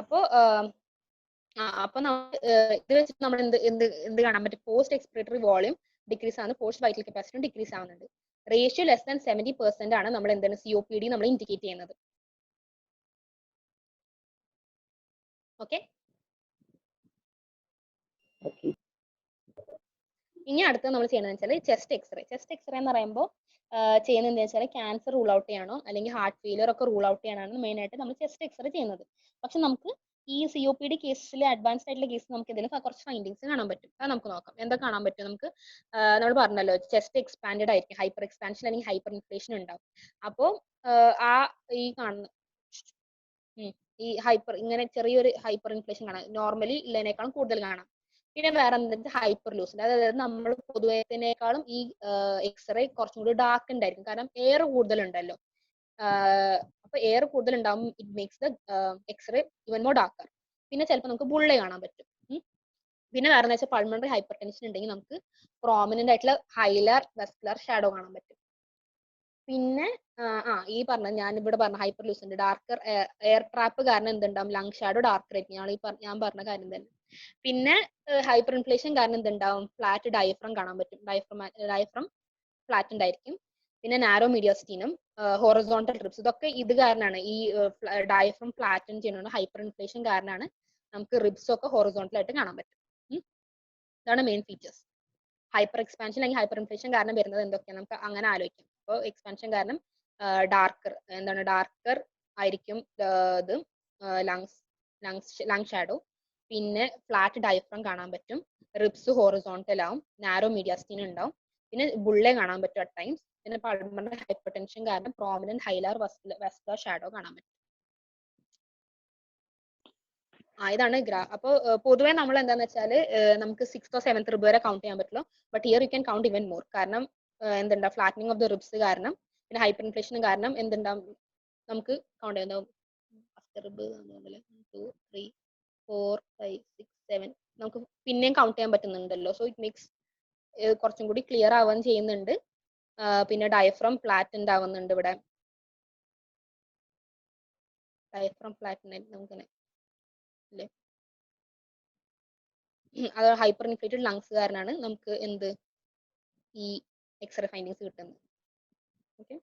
അപ്പൊ ഇത് വെച്ചിട്ട് നമ്മൾ എന്ത് കാണാൻ പറ്റും? പോസ്റ്റ് എക്സ്പിറേറ്ററി വോളിയം ഡിക്രീസ് ആണ്, പോസ്റ്റ് വൈറ്റൽ കപ്പാസിറ്റി ഡിക്രീസ് ആവുന്നുണ്ട്. റേഷ്യോ ലെസ് ദാൻ 70% ആണ് നമ്മൾ എന്താണ് COPD നമ്മൾ ഇൻഡിക്കേറ്റ് ചെയ്യുന്നത്. ഓക്കെ, ഇനി അടുത്ത നമ്മൾ ചെയ്യണമെന്ന് വെച്ചാൽ ചെസ്റ്റ് എക്സ്റേ. ചെസ്റ്റ് എക്സ്റേ എന്ന് പറയുമ്പോൾ ചെയ്യുന്നത് എന്താ വെച്ചാൽ, ക്യാൻസർ റൂൾ ഔട്ട് ചെയ്യാനോ അല്ലെങ്കിൽ ഹാർട്ട് ഫെയിലിയർ ഒക്കെ റൂൾ ഔട്ട് ചെയ്യാനാണ് മെയിൻ ആയിട്ട് നമ്മൾ ചെസ്റ്റ് എക്സ്റേ ചെയ്യുന്നത്. പക്ഷെ നമുക്ക് ഈ COPD കേസിൽ, അഡ്വാൻസ്ഡ് ആയിട്ടുള്ള കേസിൽ നമുക്ക് എന്തെങ്കിലും കുറച്ച് ഫൈൻഡിങ്സ് കാണാൻ പറ്റും. അത് നമുക്ക് നോക്കാം. എന്താ കാണാൻ പറ്റും? നമുക്ക് നമ്മൾ പറഞ്ഞല്ലോ, ചെസ്റ്റ് എക്സ്പാൻഡഡ് ആയിരിക്കും, ഹൈപ്പർ എക്സ്പാൻഷൻ അല്ലെങ്കിൽ ഹൈപ്പർ ഇൻഫ്ലേഷൻ ഉണ്ടാവും. അപ്പോൾ ഈ കാണുന്ന ഈ ഇങ്ങനെ ചെറിയൊരു ഹൈപ്പർ ഇൻഫ്ലേഷൻ കാണാം. നോർമലി ഉള്ളതിനേക്കാളും കൂടുതൽ കാണാം. പിന്നെ വേറെ എന്താ ഹൈപ്പർ ലൂസിഡ്. അതായത് നമ്മൾ പൊതുവേനേക്കാളും ഈ എക്സ്റേ കുറച്ചും കൂടി ഡാർക്ക് ഉണ്ടായിരിക്കും. കാരണം എയർ കൂടുതലുണ്ടല്ലോ. അപ്പൊ എയർ കൂടുതൽ ഉണ്ടാവും, ഇറ്റ് മേക്സ് ദ എക്സ്റേ ഇവൻ മോർ ഡാർക്കർ. പിന്നെ ചിലപ്പോൾ നമുക്ക് ബുള്ളെ കാണാൻ പറ്റും. പിന്നെ വേറെ എന്താ വെച്ചാൽ പൾമണറി ഹൈപ്പർ ടെൻഷൻ ഉണ്ടെങ്കിൽ നമുക്ക് പ്രോമിനന്റ് ആയിട്ടുള്ള ഹൈലർ വെസ്കുലർ ഷാഡോ കാണാൻ പറ്റും. പിന്നെ ഈ ഞാനിവിടെ പറഞ്ഞ hyper lucid darker air trap കാരണം എന്തുണ്ടാവും? ലങ് ഷാഡോ ഡാർക്കർ ആയിരിക്കും. ഞാൻ പറഞ്ഞ കാര്യം തന്നെ. പിന്നെ ഹൈപ്പർ ഇൻഫ്ലേഷൻ കാരണം എന്തുണ്ടാവും? ഫ്ലാറ്റ് ഡയഫ്രം കാണാൻ പറ്റും. ഡയഫ്രം ഫ്ലാറ്റൻഡ് ആയിരിക്കും. പിന്നെ നാരോ മീഡിയസ്റ്റീനം, ഹൊറിസോണ്ടൽ റിബ്സ്, ഇതൊക്കെ ഇത് കാരണമാണ്. ഈ ഡയഫ്രം ഫ്ലാറ്റൻ ചെയ്യുന്നത് ഹൈപ്പർ ഇൻഫ്ലേഷൻ കാരണമാണ് നമുക്ക് റിബ്സ് ഒക്കെ ഹൊറിസോണ്ടൽ ആയിട്ട് കാണാൻ പറ്റും. ഇതാണ് മെയിൻ ഫീച്ചേഴ്സ്. ഹൈപ്പർ എക്സ്പാൻഷൻ അല്ലെങ്കിൽ ഹൈപ്പർ ഇൻഫ്ലേഷൻ കാരണം വരുന്നത് എന്തൊക്കെയാണ് നമുക്ക് അങ്ങനെ ആലോചിക്കാം. അപ്പോൾ എക്സ്പാൻഷൻ കാരണം ഡാർക്കർ ആയിരിക്കും ഇത് ലങ് ഷാഡോ. പിന്നെ ഫ്ലാറ്റ് ഡയഫ്രം കാണാൻ പറ്റും, റിബ്സ് ഹോറിസോണ്ടൽ ആവും, നാരോ മീഡിയാസ്റ്റീൻ ഉണ്ടാവും. പിന്നെ ബുള്ളെ കാണാൻ പറ്റും അറ്റ് ടൈംസ്. പിന്നെ പൾമണറി ഹൈപ്പർ ടെൻഷൻ കാരണം പ്രോമിനന്റ് ഹൈലർ വെസ്കുലർ ഷാഡോ കാണാൻ പറ്റും. ഇതാണ് അപ്പോൾ പൊതുവേ നമ്മൾ എന്താന്ന് വെച്ചാൽ നമുക്ക് 6th or 7th റിബ് വരെ കൗണ്ട് ചെയ്യാൻ പറ്റുള്ളൂ. But here you can count ഇവൻ മോർ. കാരണം എന്തുണ്ടാവും? ഫ്ലാറ്റനിങ് ഓഫ് ദ റിബ്സ് കാരണം, പിന്നെ ഹൈപ്പർ ഇൻഫ്ലേഷൻ കാരണം എന്തുണ്ടാവും? നമുക്ക് കൗണ്ട് ചെയ്യാം. ഫസ്റ്റ് റിബ് 1 2 3 4 5 6 7 നമുക്ക് പിന്നെയും കൗണ്ട് ചെയ്യാൻ പറ്റുന്നുണ്ടല്ലോ. സോ ഇറ്റ് മേക്സ് കുറച്ചും കൂടി ക്ലിയർ ആവാൻ ചെയ്യുന്നുണ്ട്. പിന്നെ ഡയഫ്രം ഫ്ലാറ്റൻഡ് ആവുന്നുണ്ട് ഇവിടെ. ഡയഫ്രം ഫ്ലാറ്റൻ നമുക്കിങ്ങനെ അല്ലേ, അത് ഹൈപ്പർ ഇൻഫ്ലേറ്റഡ് ലങ്സ് കാരണമാണ് നമുക്ക് എന്ത് ഈ എക്സ്റേ ഫൈൻഡിങ്സ് കിട്ടുന്നത്. ഓക്കെ.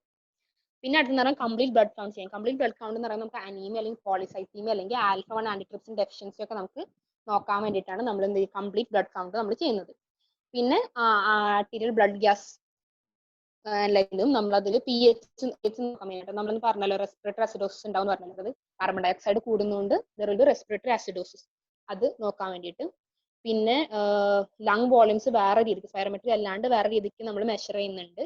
പിന്നെ അടുത്തെന്ന് പറഞ്ഞാൽ കംപ്ലീറ്റ് ബ്ലഡ് കൗണ്ട് ചെയ്യാം. കംപ്ലീറ്റ് ബ്ലഡ് കൗണ്ട് എന്ന് പറയുമ്പോൾ നമുക്ക് അനീമിയ അല്ലെങ്കിൽ പോളിസൈത്തീമിയ അല്ലെങ്കിൽ ആൽഫ 1 ആന്റിട്രിപ്സിൻ ഡെഫിഷ്യൻസി ഒക്കെ നമുക്ക് നോക്കാൻ വേണ്ടിയിട്ടാണ് നമ്മൾ എന്ത് കംപ്ലീറ്റ് ബ്ലഡ് കൗണ്ട് നമ്മൾ ചെയ്യുന്നത്. പിന്നെ ആർട്ടീരിയൽ ബ്ലഡ് ഗ്യാസ് ലെവലും നമ്മൾ അതിൽ pH നോക്കാൻ വേണ്ടിയിട്ട് നമ്മൾ പറഞ്ഞല്ലോ റെസ്പിറേറ്ററി അസിഡോസിസ് ഉണ്ടാവും പറഞ്ഞത്, അത് കാർബൺ ഡൈ ഓക്സൈഡ് കൂടുന്നതുകൊണ്ട് റെസ്പിറേറ്ററി അസിഡോസിസ് അത് നോക്കാൻ വേണ്ടിയിട്ട്. പിന്നെ ലങ് വോളിയൂംസ് വേറെ രീതിക്ക് സ്പൈറോമെട്രി അല്ലാണ്ട് വേറെ രീതിക്ക് നമ്മൾ മെഷർ ചെയ്യുന്നുണ്ട്.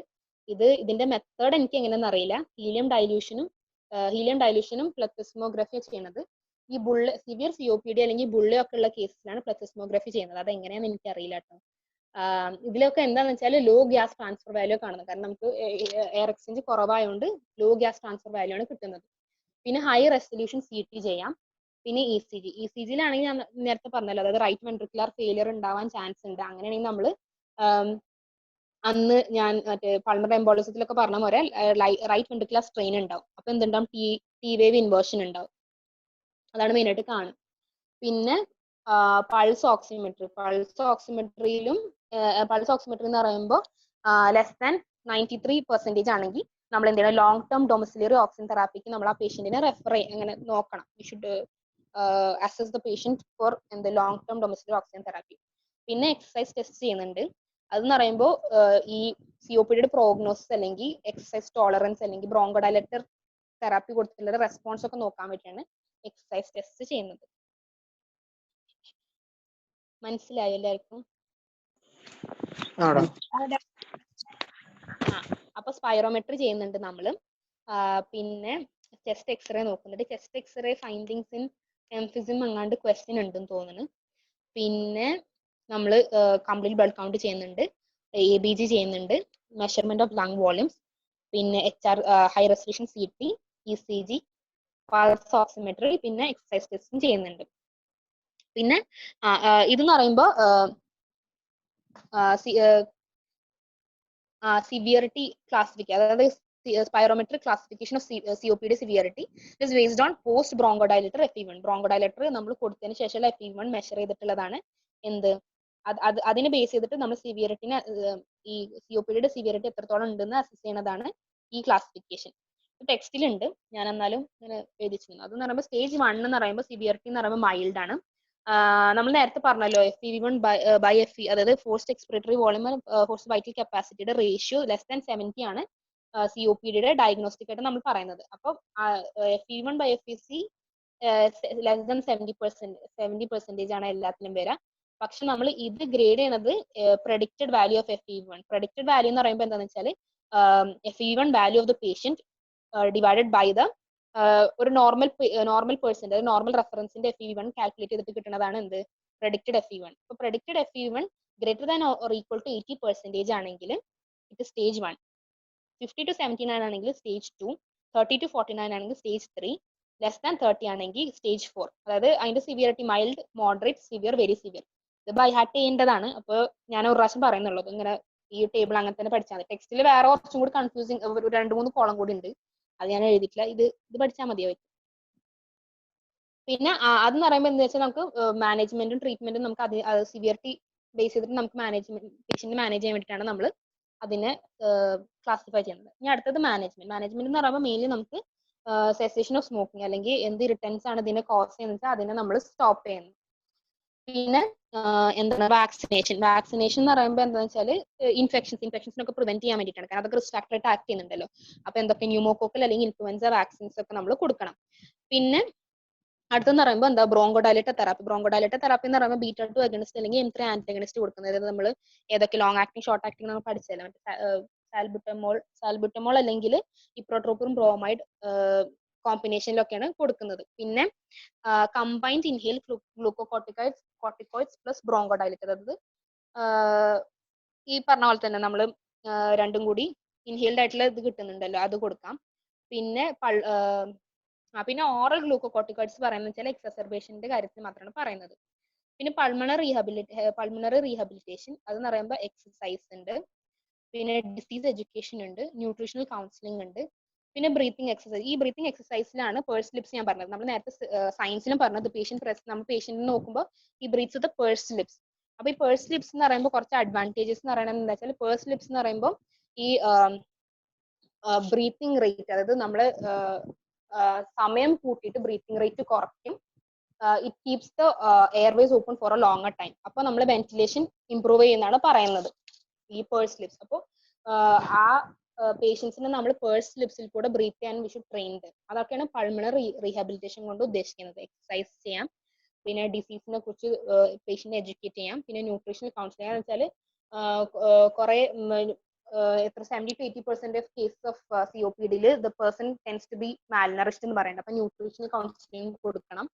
ഇതിന്റെ മെത്തേഡ് എനിക്ക് എങ്ങനെയാണെന്ന് അറിയില്ല. ഹീലിയം ഡൈല്യൂഷനും പ്ലത്തിസ്മോഗ്രഫി ചെയ്യണത് ഈ സിവിയർ COPD അല്ലെങ്കിൽ ബുള്ളി ഒക്കെ ഉള്ള കേസിലാണ് പ്ലത്തിസ്മോഗ്രഫി ചെയ്യുന്നത്. അത് എങ്ങനെയാണെന്ന് എനിക്ക് അറിയില്ല കേട്ടോ. ഇതിലൊക്കെ എന്താണെന്ന് വെച്ചാൽ ലോ ഗ്യാസ് ട്രാൻസ്ഫർ വാല്യൂ കാണുന്നത്, കാരണം നമുക്ക് എയർ എക്സ്ചേഞ്ച് കുറവായതുകൊണ്ട് ലോ ഗ്യാസ് ട്രാൻസ്ഫർ വാല്യൂ ആണ് കിട്ടുന്നത്. പിന്നെ ഹൈ റെസൊല്യൂഷൻ CT ചെയ്യാം. പിന്നെ ECGയിലാണെങ്കിൽ ഞാൻ നേരത്തെ പറഞ്ഞല്ലോ, അതായത് റൈറ്റ് വെൻട്രിക്കുലർ ഫെയിലിയർ ഉണ്ടാവാൻ ചാൻസ് ഉണ്ട്. അങ്ങനെയാണെങ്കിൽ നമ്മൾ അന്ന് ഞാൻ മറ്റേ പൾമണറി എംബോളിസത്തിലൊക്കെ പറഞ്ഞ പോലെ റൈറ്റ് വെൻട്രിക്കുലർ സ്ട്രെയിൻ ഉണ്ടാവും. അപ്പൊ എന്തുണ്ടാവും, ടി വേവ് ഇൻവേർഷൻ ഉണ്ടാവും. അതാണ് മെയിൻ ആയിട്ട് കാണും. പിന്നെ പൾസ് ഓക്സിമെട്രിയിലും പൾസ് ഓക്സിമെട്രി എന്ന് പറയുമ്പോൾ ലെസ് ദാൻ 93% ആണെങ്കിൽ നമ്മൾ എന്ത് ചെയ്യണം, ലോങ് ടേം ഡൊമിസിലറി ഓക്സിജൻ തെറാപ്പിക്ക് നമ്മൾ ആ പേഷ്യന്റിനെ റെഫർ അങ്ങനെ നോക്കണം. You should assess the patient for long term domiciliary oxygen therapy. പിന്നെ എക്സസൈസ് ടെസ്റ്റ് ചെയ്യുന്നുണ്ട്. അതെന്ന് പറയുമ്പോൾ ഈ COPD പ്രോഗ്നോസിസ് അല്ലെങ്കിൽ എക്സസൈസ് ടോളറൻസ് അല്ലെങ്കിൽ ബ്രോങ്കോഡൈലേറ്റർ തെറാപ്പി കൊടുത്തിട്ടുള്ള റെസ്പോൺസ് ഒക്കെ നോക്കാൻ വേണ്ടിയിട്ടാണ് എക്സസൈസ് ടെസ്റ്റ് ചെയ്യുന്നത്. മനസ്സിലായോ എല്ലാവർക്കും? അപ്പൊ സ്പൈറോമെട്രി ചെയ്യുന്നുണ്ട് നമ്മള്. പിന്നെ ചെസ്റ്റ് എക്സ്റേ നോക്കുന്നുണ്ട്. Chest x-ray findings in emphysema അങ്ങാണ്ട് ക്വസ്റ്റ്യൻ ഉണ്ടെന്ന് തോന്നുന്നു. പിന്നെ നമ്മൾ കംപ്ലീറ്റ് ബ്ലഡ് കൗണ്ട് ചെയ്യുന്നുണ്ട്, ABG ചെയ്യുന്നുണ്ട്, മെഷർമെന്റ് ഓഫ് ലങ് വോളിയൂംസ്, പിന്നെ high resolution CT, ECG, pulse oximetry, പിന്നെ എക്സസൈസ് ടെസ്റ്റും ചെയ്യുന്നുണ്ട്. പിന്നെ ഇതെന്ന് പറയുമ്പോൾ സിവിയറിറ്റി ക്ലാസിഫിക്കേഷൻ, അതായത് spirometric classification of COPD severity is based on post bronchodilator FEV1. Bronchodilator നമ്മൾ കൊടുത്തതിന് ശേഷമുള്ള FEV1 മെഷർ ചെയ്തിട്ടുള്ളതാണ് അതിനെ ബേസ് ചെയ്തിട്ട് നമ്മൾ സിവിയറിറ്റിനെ ഈ COPD സിവിയറിറ്റി എത്രത്തോളം ഉണ്ടെന്ന് അസസ് ചെയ്യുന്നതാണ് ഈ ക്ലാസിഫിക്കേഷൻ. ടെക്സ്റ്റിലുണ്ട്, ഞാൻ എന്നാലും ഇങ്ങനെ എഴുതിച്ചിരുന്നു. അതെന്ന് പറയുമ്പോൾ സ്റ്റേജ് 1 എന്ന് പറയുമ്പോൾ സിവിയറിറ്റി എന്ന് പറയുമ്പോൾ മൈൽഡ് ആണ്. നമ്മൾ നേരത്തെ പറഞ്ഞല്ലോ FEV1 ബൈ FE, അതായത് forced expiratory volume forced vital കപ്പാസിറ്റിയുടെ റേഷ്യോ ലെസ് ദാൻ 70 ആണ് COPDയുടെ ഡയഗ്നോസ്റ്റിക് ആയിട്ട് നമ്മൾ പറയുന്നത്. അപ്പം FEV1 by FEC less than 70% ആണ് എല്ലാത്തിലും വരാം. പക്ഷെ നമ്മൾ ഇത് ഗ്രേഡ് ചെയ്യണത് predicted value of FEV1. Predicted value എന്ന് പറയുമ്പോൾ എന്താണെന്ന് വെച്ചാൽ FEV1 value of the patient divided by the ഒരു നോർമൽ പേഴ്സന്റെ നോർമൽ റെഫറൻസിന്റെ FEV1 കാൽക്കുലേറ്റ് ചെയ്തിട്ട് കിട്ടുന്നതാണ് പ്രഡിക്റ്റഡ് FEV1. ഇപ്പൊ predicted FEV1 greater than or equal to 80% ആണെങ്കിൽ ഇത് സ്റ്റേജ് 1, 50 to 79 ആണെങ്കിൽ സ്റ്റേജ് 2, 30 to 49 ആണെങ്കിൽ സ്റ്റേജ് 3, ലെസ് ദാൻ 30 ആണെങ്കിൽ സ്റ്റേജ് 4. അതായത് അതിന്റെ severity mild, moderate, severe, very severe. ഇത് ബൈ ഹാർട്ട് ചെയ്യേണ്ടതാണ്. അപ്പോൾ ഞാൻ ഒരു പ്രാവശ്യം പറയുന്നുള്ളൂ, ഇങ്ങനെ ഈ ടേബിൾ അങ്ങനെ തന്നെ പഠിച്ചാൽ മതി. ടെക്സ്റ്റിൽ വേറെ കുറച്ചും കൂടി കൺഫ്യൂസിങ് 2-3 കോളം കൂടി ഉണ്ട്, അത് ഞാൻ എഴുതിയിട്ടില്ല. ഇത് പഠിച്ചാൽ മതിയാവും. പിന്നെ അതെന്ന് പറയുമ്പോൾ എന്താ വെച്ചാൽ നമുക്ക് മാനേജ്മെന്റും ട്രീറ്റ്മെന്റും നമുക്ക് അത് സിവിയറിറ്റി ബേസ് ചെയ്തിട്ട് നമുക്ക് പേഷ്യന്റ് മാനേജ് ചെയ്യാൻ വേണ്ടിയിട്ടാണ് നമ്മൾ അതിനെ ക്ലാസിഫൈ ചെയ്യുന്നത്. ഇനി അടുത്തത് മാനേജ്മെന്റ് എന്ന് പറയുമ്പോൾ മെയിൻലി നമുക്ക് സെസേഷൻ ഓഫ് സ്മോക്കിംഗ് അല്ലെങ്കിൽ എന്ത് ഇറിറ്റൻസ് ആണ് ഇതിനെ കോസ് ചെയ്യുന്നത് വെച്ചാൽ അതിനെ നമ്മൾ സ്റ്റോപ്പ് ചെയ്യുന്നു. പിന്നെ എന്താണ് വാക്സിനേഷൻ എന്ന് പറയുമ്പോൾ എന്താണെന്ന് വെച്ചാൽ ഇൻഫെക്ഷൻസിനൊക്കെ പ്രിവെന്റ് ചെയ്യാൻ വേണ്ടിയിട്ടാണ്, കാരണം അതൊക്കെ റിസ്ക് ഫാക്ടറായിട്ട് ആക്ട് ചെയ്യുന്നുണ്ടല്ലോ. അപ്പൊ എന്തൊക്കെ ന്യൂമോകോക്കൽ അല്ലെങ്കിൽ ഇൻഫ്ലുവൻസ വാക്സിൻസ് ഒക്കെ നമ്മൾ കൊടുക്കണം. പിന്നെ അടുത്തെന്ന് പറയുമ്പോൾ ബ്രോങ്കോഡൈലേറ്റർ തെറാപ്പി എന്ന് പറയുമ്പോൾ ബീറ്റ-2 അഗണിസ്റ്റ് അല്ലെങ്കിൽ M3 ആന്റഗണിസ്റ്റ് കൊടുക്കുന്നത്. അതായത് നമ്മൾ ഏതൊക്കെ ലോങ് ആക്ടിങ് ഷോർട്ട് ആക്ടിങ് നമ്മൾ പഠിച്ചല്ലോ, സാൽബുറ്റമോൾ അല്ലെങ്കിൽ ഇപ്രോട്രോപ്പിൻ ബ്രോമൈഡ് കോമ്പിനേഷനിലൊക്കെയാണ് കൊടുക്കുന്നത്. പിന്നെ കമ്പൈൻഡ് ഇൻഹേൽ ഗ്ലൂക്കോകോർട്ടിക്കോയിഡ്സ് പ്ലസ് ബ്രോങ്കോഡൈലേറ്റർ, അതായത് ഈ പറഞ്ഞ പോലെ തന്നെ നമ്മൾ രണ്ടും കൂടി ഇൻഹേൽഡ് ആയിട്ടുള്ള ഇത് കിട്ടുന്നുണ്ടല്ലോ, അത് കൊടുക്കാം. പിന്നെ പിന്നെ ഓറൽ ഗ്ലൂക്കോകോർട്ടിക്കോയിഡ്സ് പറയുന്നത് വെച്ചാൽ എക്സസർബേഷന്റെ കാര്യത്തിൽ മാത്രമാണ് പറയുന്നത്. പിന്നെ പൾമണറി റീഹാബിലിറ്റേഷൻ അതെന്ന് പറയുമ്പോൾ എക്സസൈസ് ഉണ്ട്, പിന്നെ ഡിസീസ് എഡ്യൂക്കേഷൻ ഉണ്ട്, ന്യൂട്രീഷണൽ കൗൺസിലിംഗ് ഉണ്ട്, പിന്നെ ബ്രീത്തിങ് എക്സസൈസ്. ഈ ബ്രീത്തിങ് എക്സസൈസിലാണ് പേഴ്സ് ലിപ്സ് ഞാൻ പറഞ്ഞത്. നമ്മൾ നേരത്തെ സയൻസിലും പറഞ്ഞത് നമ്മൾ പേഷ്യന്റിനെ നോക്കുമ്പോൾ ഈ ബ്രീത്ത്സ് വിത്ത് പേഴ്സ് ലിപ്സ്. അപ്പൊ ഈ പേഴ്സ് ലിപ്സ് എന്ന് പറയുമ്പോൾ കുറച്ച് അഡ്വാൻറ്റേജസ് എന്ന് പറയുന്നത് എന്താ വെച്ചാൽ, പേഴ്സ് ലിപ്സ് എന്ന് പറയുമ്പോൾ ഈ ബ്രീത്തിങ് റേറ്റ്, അതായത് നമ്മൾ സമയം കൂട്ടിയിട്ട് ബ്രീത്തിങ് റേറ്റ് കുറയ്ക്കും. It keeps the Airways open four A longer time. അപ്പൊ നമ്മൾ വെന്റിലേഷൻ ഇംപ്രൂവ് ചെയ്യുന്നതാണ് പറയുന്നത് ഈ പേഴ്സ് ലിപ്സ്. അപ്പോൾ ആ പേഷ്യൻസിനെ നമ്മൾ പേഴ്സ് ലിപ്സിൽ കൂടെ ബ്രീത്ത് ചെയ്യാൻ വി ഷുഡ് ട്രെയിൻഡ്. അതൊക്കെയാണ് പൾമണറി റീഹാബിലിറ്റേഷൻ കൊണ്ട് ഉദ്ദേശിക്കുന്നത്. എക്സസൈസ് ചെയ്യാം, പിന്നെ ഡിസീസിനെ കുറിച്ച് പേഷ്യന്റിനെ എഡ്യൂക്കേറ്റ് ചെയ്യാം, പിന്നെ ന്യൂട്രീഷണൽ കൗൺസിലിംഗ് എന്ന് വെച്ചാൽ കുറെ എത്ര 70-80% of cases of COPD the person tends to be malnourished എന്ന് പറയുന്നത്. അപ്പൊ ന്യൂട്രീഷണൽ കൗൺസിലിംഗ് കൊടുക്കണം,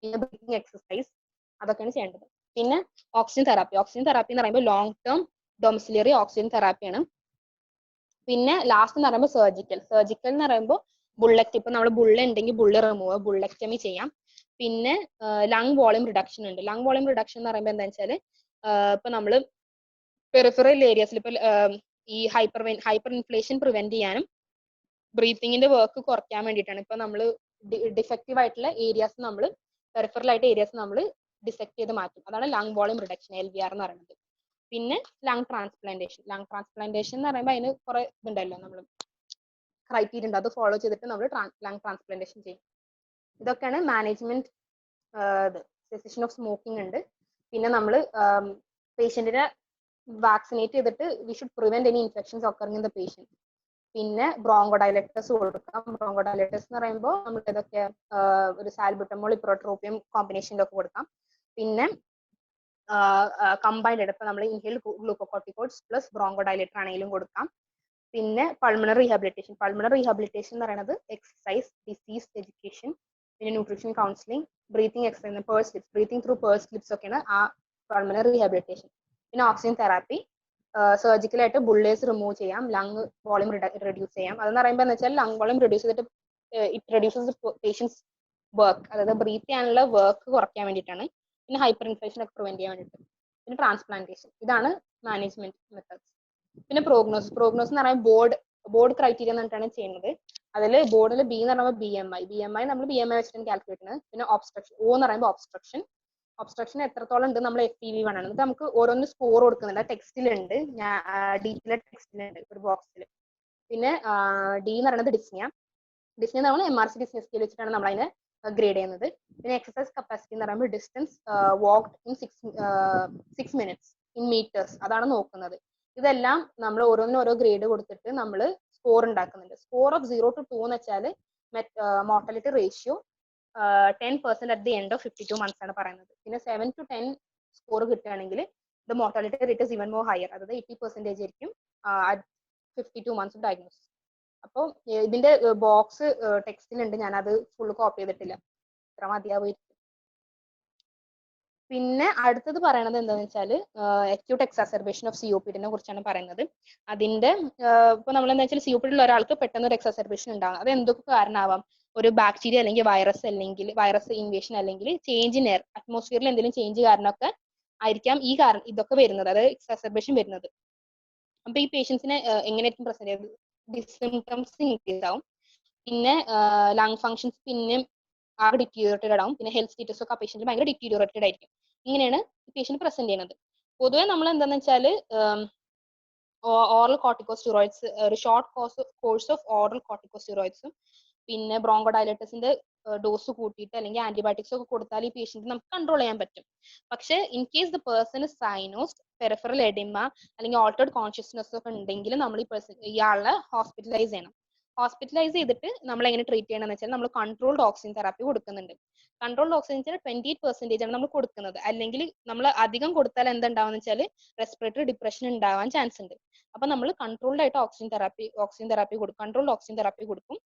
പിന്നെ ബ്രീത്തിങ് എക്സസൈസ്, അതൊക്കെയാണ് ചെയ്യേണ്ടത്. പിന്നെ ഓക്സിജൻ തെറാപ്പി എന്ന് പറയുമ്പോൾ ലോങ് ടേം ഡൊമിസിലറി ഓക്സിജൻ തെറാപ്പിയാണ്. പിന്നെ ലാസ്റ്റ് എന്ന് പറയുമ്പോൾ സർജിക്കൽ എന്ന് പറയുമ്പോൾ ബുള്ളറ്റ്, ഇപ്പൊ നമ്മൾ ബുള്ള ഉണ്ടെങ്കിൽ ബുള്ള റിമൂവ്, ബുള്ളക്ടമി ചെയ്യാം. പിന്നെ ലങ് വോളിയം റിഡക്ഷൻ ഉണ്ട്. ലങ് വോളിയം റിഡക്ഷൻ എന്ന് പറയുമ്പോൾ എന്താ വെച്ചാൽ, ഇപ്പൊ നമ്മൾ പെരിഫറൽ ഏരിയസിൽ ഇപ്പൊ ഈ ഹൈപ്പർ ഇൻഫ്ലേഷൻ പ്രിവെന്റ് ചെയ്യാനും ബ്രീത്തിങ്ങിന്റെ വർക്ക് കുറയ്ക്കാൻ വേണ്ടിയിട്ടാണ്. ഇപ്പൊ നമ്മൾ ഡിഫക്റ്റീവ് ആയിട്ടുള്ള ഏരിയാസ് നമ്മൾ പെരിഫറൽ ആയിട്ട് ഏരിയാസ് നമ്മൾ ഡിസെക്ട് ചെയ്ത് മാറ്റും. അതാണ് ലങ് വോളിയം റിഡക്ഷൻ, LVR എന്ന് പറയുന്നത്. പിന്നെ ലങ് ട്രാൻസ്പ്ലാന്റേഷൻ എന്ന് പറയുമ്പോൾ അതിന് കുറെ ഇതുണ്ടല്ലോ, നമ്മൾ ക്രൈറ്റീരിയ ഉണ്ട്, അത് ഫോളോ ചെയ്തിട്ട് നമ്മൾ ലങ് ട്രാൻസ്പ്ലാന്റേഷൻ ചെയ്യും. ഇതൊക്കെയാണ് മാനേജ്മെന്റ്. സെസേഷൻ ഓഫ് സ്മോക്കിംഗ് ഉണ്ട്. പിന്നെ നമ്മൾ പേഷ്യന്റിനെ വാക്സിനേറ്റ് ചെയ്തിട്ട് we should prevent any infections occurring in the patient. പിന്നെ ബ്രോങ്കോഡൈലറ്റസ് കൊടുക്കാം. ബ്രോങ്കോഡൈലറ്റസ് എന്ന് പറയുമ്പോൾ നമ്മൾ ഇതൊക്കെ ഒരു സാൽബുട്ടമോൾ ഇപ്രോട്രോപ്പിയം കോമ്പിനേഷനിലൊക്കെ കൊടുക്കാം. പിന്നെ കമ്പൈൻഡ് ഇപ്പൊ നമ്മൾ ഇൻഹേൽ ഗ്ലൂക്കോകോർട്ടിക്കോയിഡ്സ് പ്ലസ് ബ്രോങ്കോഡൈലേറ്റർ ആണെങ്കിലും കൊടുക്കാം. പിന്നെ പൾമണറി റീഹാബിലിറ്റേഷൻ എന്ന് പറയുന്നത് എക്സസൈസ്, ഡിസീസ് എഡ്യൂക്കേഷൻ, പിന്നെ nutrition counselling, breathing exercise, breathing through pursed lips ഒക്കെയാണ് ആ പൾമണറി റീഹാബിലിറ്റേഷൻ. പിന്നെ ഓക്സിജൻ തെറാപ്പി, സർജിക്കലായിട്ട് ബുള്ളേഴ്സ് റിമൂവ് ചെയ്യാം, ലങ് വോളിയം റെഡ്യൂസ് ചെയ്യാം. അതെന്ന് പറയുമ്പോൾ എന്ന് വെച്ചാൽ ലങ് വോളിയം റെഡ്യൂസ് ചെയ്തിട്ട് ഇറ്റ് റെഡ്യൂസസ് പേഷ്യൻസ് വർക്ക്, അതായത് ബ്രീത്ത് ചെയ്യാനുള്ള വർക്ക് കുറയ്ക്കാൻ വേണ്ടിയിട്ടാണ്. പിന്നെ ഹൈപ്പർ ഇൻഫ്ലേഷൻ ഒക്കെ പ്രിവെന്റ് ചെയ്യാൻ വേണ്ടിയിട്ട്. പിന്നെ ട്രാൻസ്പ്ലാന്റേഷൻ. ഇതാണ് മാനേജ്മെന്റ് മെത്തേഡ്സ്. പിന്നെ പ്രോഗ്നോസ് എന്ന് പറയുമ്പോൾ ബോർഡ് ക്രൈറ്റീരിയ എന്നിട്ടാണ് ചെയ്യുന്നത്. അതിൽ ബോർഡിൽ ബി എന്ന് പറയുമ്പോൾ BMI നമ്മൾ BMI വെച്ചിട്ടാണ് കാൽക്കുലേറ്റ് ചെയ്യുന്നത്. പിന്നെ ഒബ്സ്ട്രക്ഷൻ, O എന്ന് പറയുമ്പോൾ ഒബ്സ്ട്രക്ഷൻ എത്രത്തോളം ഉണ്ട് നമ്മൾ FEV1 ആണ്. എന്നിട്ട് നമുക്ക് ഓരോന്ന് സ്കോർ കൊടുക്കുന്നുണ്ട്, ടെക്സ്റ്റിലുണ്ട്, ഡീറ്റെയിൽ ടെക്സ്റ്റിലുണ്ട് ഒരു ബോക്സിൽ. പിന്നെ D എന്ന് പറയുന്നത് ഡിസ്നിയ നമ്മൾ MRC ഡിസ്നിയ സ്കെയിൽ വെച്ചിട്ടാണ് നമ്മൾ അതിനെ ഗ്രേഡ് ചെയ്യുന്നത്. പിന്നെ എക്സസൈസ് കപ്പാസിറ്റി എന്ന് പറയുമ്പോൾ distance walked in 6 minutes in metres, അതാണ് നോക്കുന്നത്. ഇതെല്ലാം നമ്മൾ ഓരോന്നിനും ഓരോ ഗ്രേഡ് കൊടുത്തിട്ട് നമ്മൾ സ്കോർ ഉണ്ടാക്കുന്നുണ്ട്. സ്കോർ ഓഫ് 0 to 2 എന്ന് വെച്ചാൽ mortality ratio 10% at the end of 52 months ആണ് പറയുന്നത്. പിന്നെ 7 to 10 സ്കോർ കിട്ടുകയാണെങ്കിൽ the mortality rate is even more higher, അതായത് 80% ആയിരിക്കും അറ്റ് 52 months ഓഫ് ഡയഗ്നോസിസ്. അപ്പോൾ ഇതിന്റെ ബോക്സ് ടെക്സ്റ്റിലുണ്ട്, ഞാനത് ഫുള്ള് കോപ്പി ചെയ്തിട്ടില്ല, ഇത്ര മതിയാവും. പിന്നെ അടുത്തത് പറയണത് എന്താണെന്ന് വെച്ചാൽ അക്യൂട്ട് എക്സാസർബേഷൻ ഓഫ് COPD കുറിച്ചാണ് പറയുന്നത്. അതിന്റെ ഇപ്പൊ നമ്മൾ എന്താ വെച്ചാൽ COPD ഉള്ള ഒരാൾക്ക് പെട്ടെന്ന് ഒരു എക്സാസർബേഷൻ ഉണ്ടാകും. അത് എന്തൊക്കെ കാരണമാവാം? ഒരു ബാക്ടീരിയ അല്ലെങ്കിൽ വൈറസ് ഇൻവേഷൻ അല്ലെങ്കിൽ ചേഞ്ച് ഇൻ എയർ, അറ്റ്മോസ്ഫിയറിൽ എന്തെങ്കിലും ചേഞ്ച് കാരണമൊക്കെ ആയിരിക്കാം ഇതൊക്കെ വരുന്നത്, അതായത് എക്സാസർബേഷൻ വരുന്നത്. അപ്പൊ ഈ പേഷ്യൻസിനെ എങ്ങനെയായിരിക്കും പ്രസന്റ് ചെയ്യുന്നത്? സിംറ്റംസ് ഇൻക്രീസ് ആവും, പിന്നെ ലങ് ഫങ്ഷൻസ് പിന്നെ ആകെ ഡിറ്റീരിയോറേറ്റഡ് ആവും, പിന്നെ ഹെൽത്ത് സ്റ്റേറ്റസ് ഒക്കെ ആ പേഷ്യന്റ് ഭയങ്കര ഡിറ്റീരിയോറേറ്റഡ് ആയിരിക്കും. ഇങ്ങനെയാണ് പേഷ്യന്റ് പ്രസന്റ് ചെയ്യുന്നത്. പൊതുവെ നമ്മൾ എന്താണെന്ന് വെച്ചാൽ ഓറൽ കോർട്ടിക്കോസ്റ്റീറോയിഡ്സ്, ഒരു ഷോർട്ട് കോഴ്സ് ഓഫ് ഓറൽ കോർട്ടിക്കോസ്റ്റീറോയിഡ്സും പിന്നെ ബ്രോങ്കോഡൈലറ്റസിന്റെ ഡോസ് കൂട്ടിയിട്ട് അല്ലെങ്കിൽ ആന്റിബയോട്ടിക്സ് ഒക്കെ കൊടുത്താൽ ഈ പേഷ്യന്റ് നമുക്ക് കൺട്രോൾ ചെയ്യാൻ പറ്റും. പക്ഷേ in case the person is cyanosed, peripheral oedema അല്ലെങ്കിൽ ഓൾട്ടേർഡ് കോൺഷ്യസ്നെസ് ഒക്കെ ഉണ്ടെങ്കിൽ നമ്മൾ ഇയാളെ ഹോസ്പിറ്റലൈസ് ചെയ്യണം. ഹോസ്പിറ്റലൈസ് ചെയ്തിട്ട് നമ്മൾ എങ്ങനെ ട്രീറ്റ് ചെയ്യണമെന്ന് വെച്ചാൽ നമ്മൾ കൺട്രോൾഡ് ഓക്സിജൻ തെറാപ്പി കൊടുക്കുന്നുണ്ട്. കൺട്രോൾഡ് ഓക്സിജൻ 28% ആണ് നമ്മൾ കൊടുക്കുന്നത്. അല്ലെങ്കിൽ നമ്മൾ അധികം കൊടുത്താൽ എന്തുണ്ടാവുന്ന വെച്ചാൽ റെസ്പിറേറ്ററി ഡിപ്രഷൻ ഉണ്ടാവാൻ ചാൻസ് ഉണ്ട്. അപ്പൊ നമ്മൾ കൺട്രോൾഡ് ആയിട്ട് കൺട്രോൾഡ് ഓക്സിജൻ തെറാപ്പി കൊടുക്കും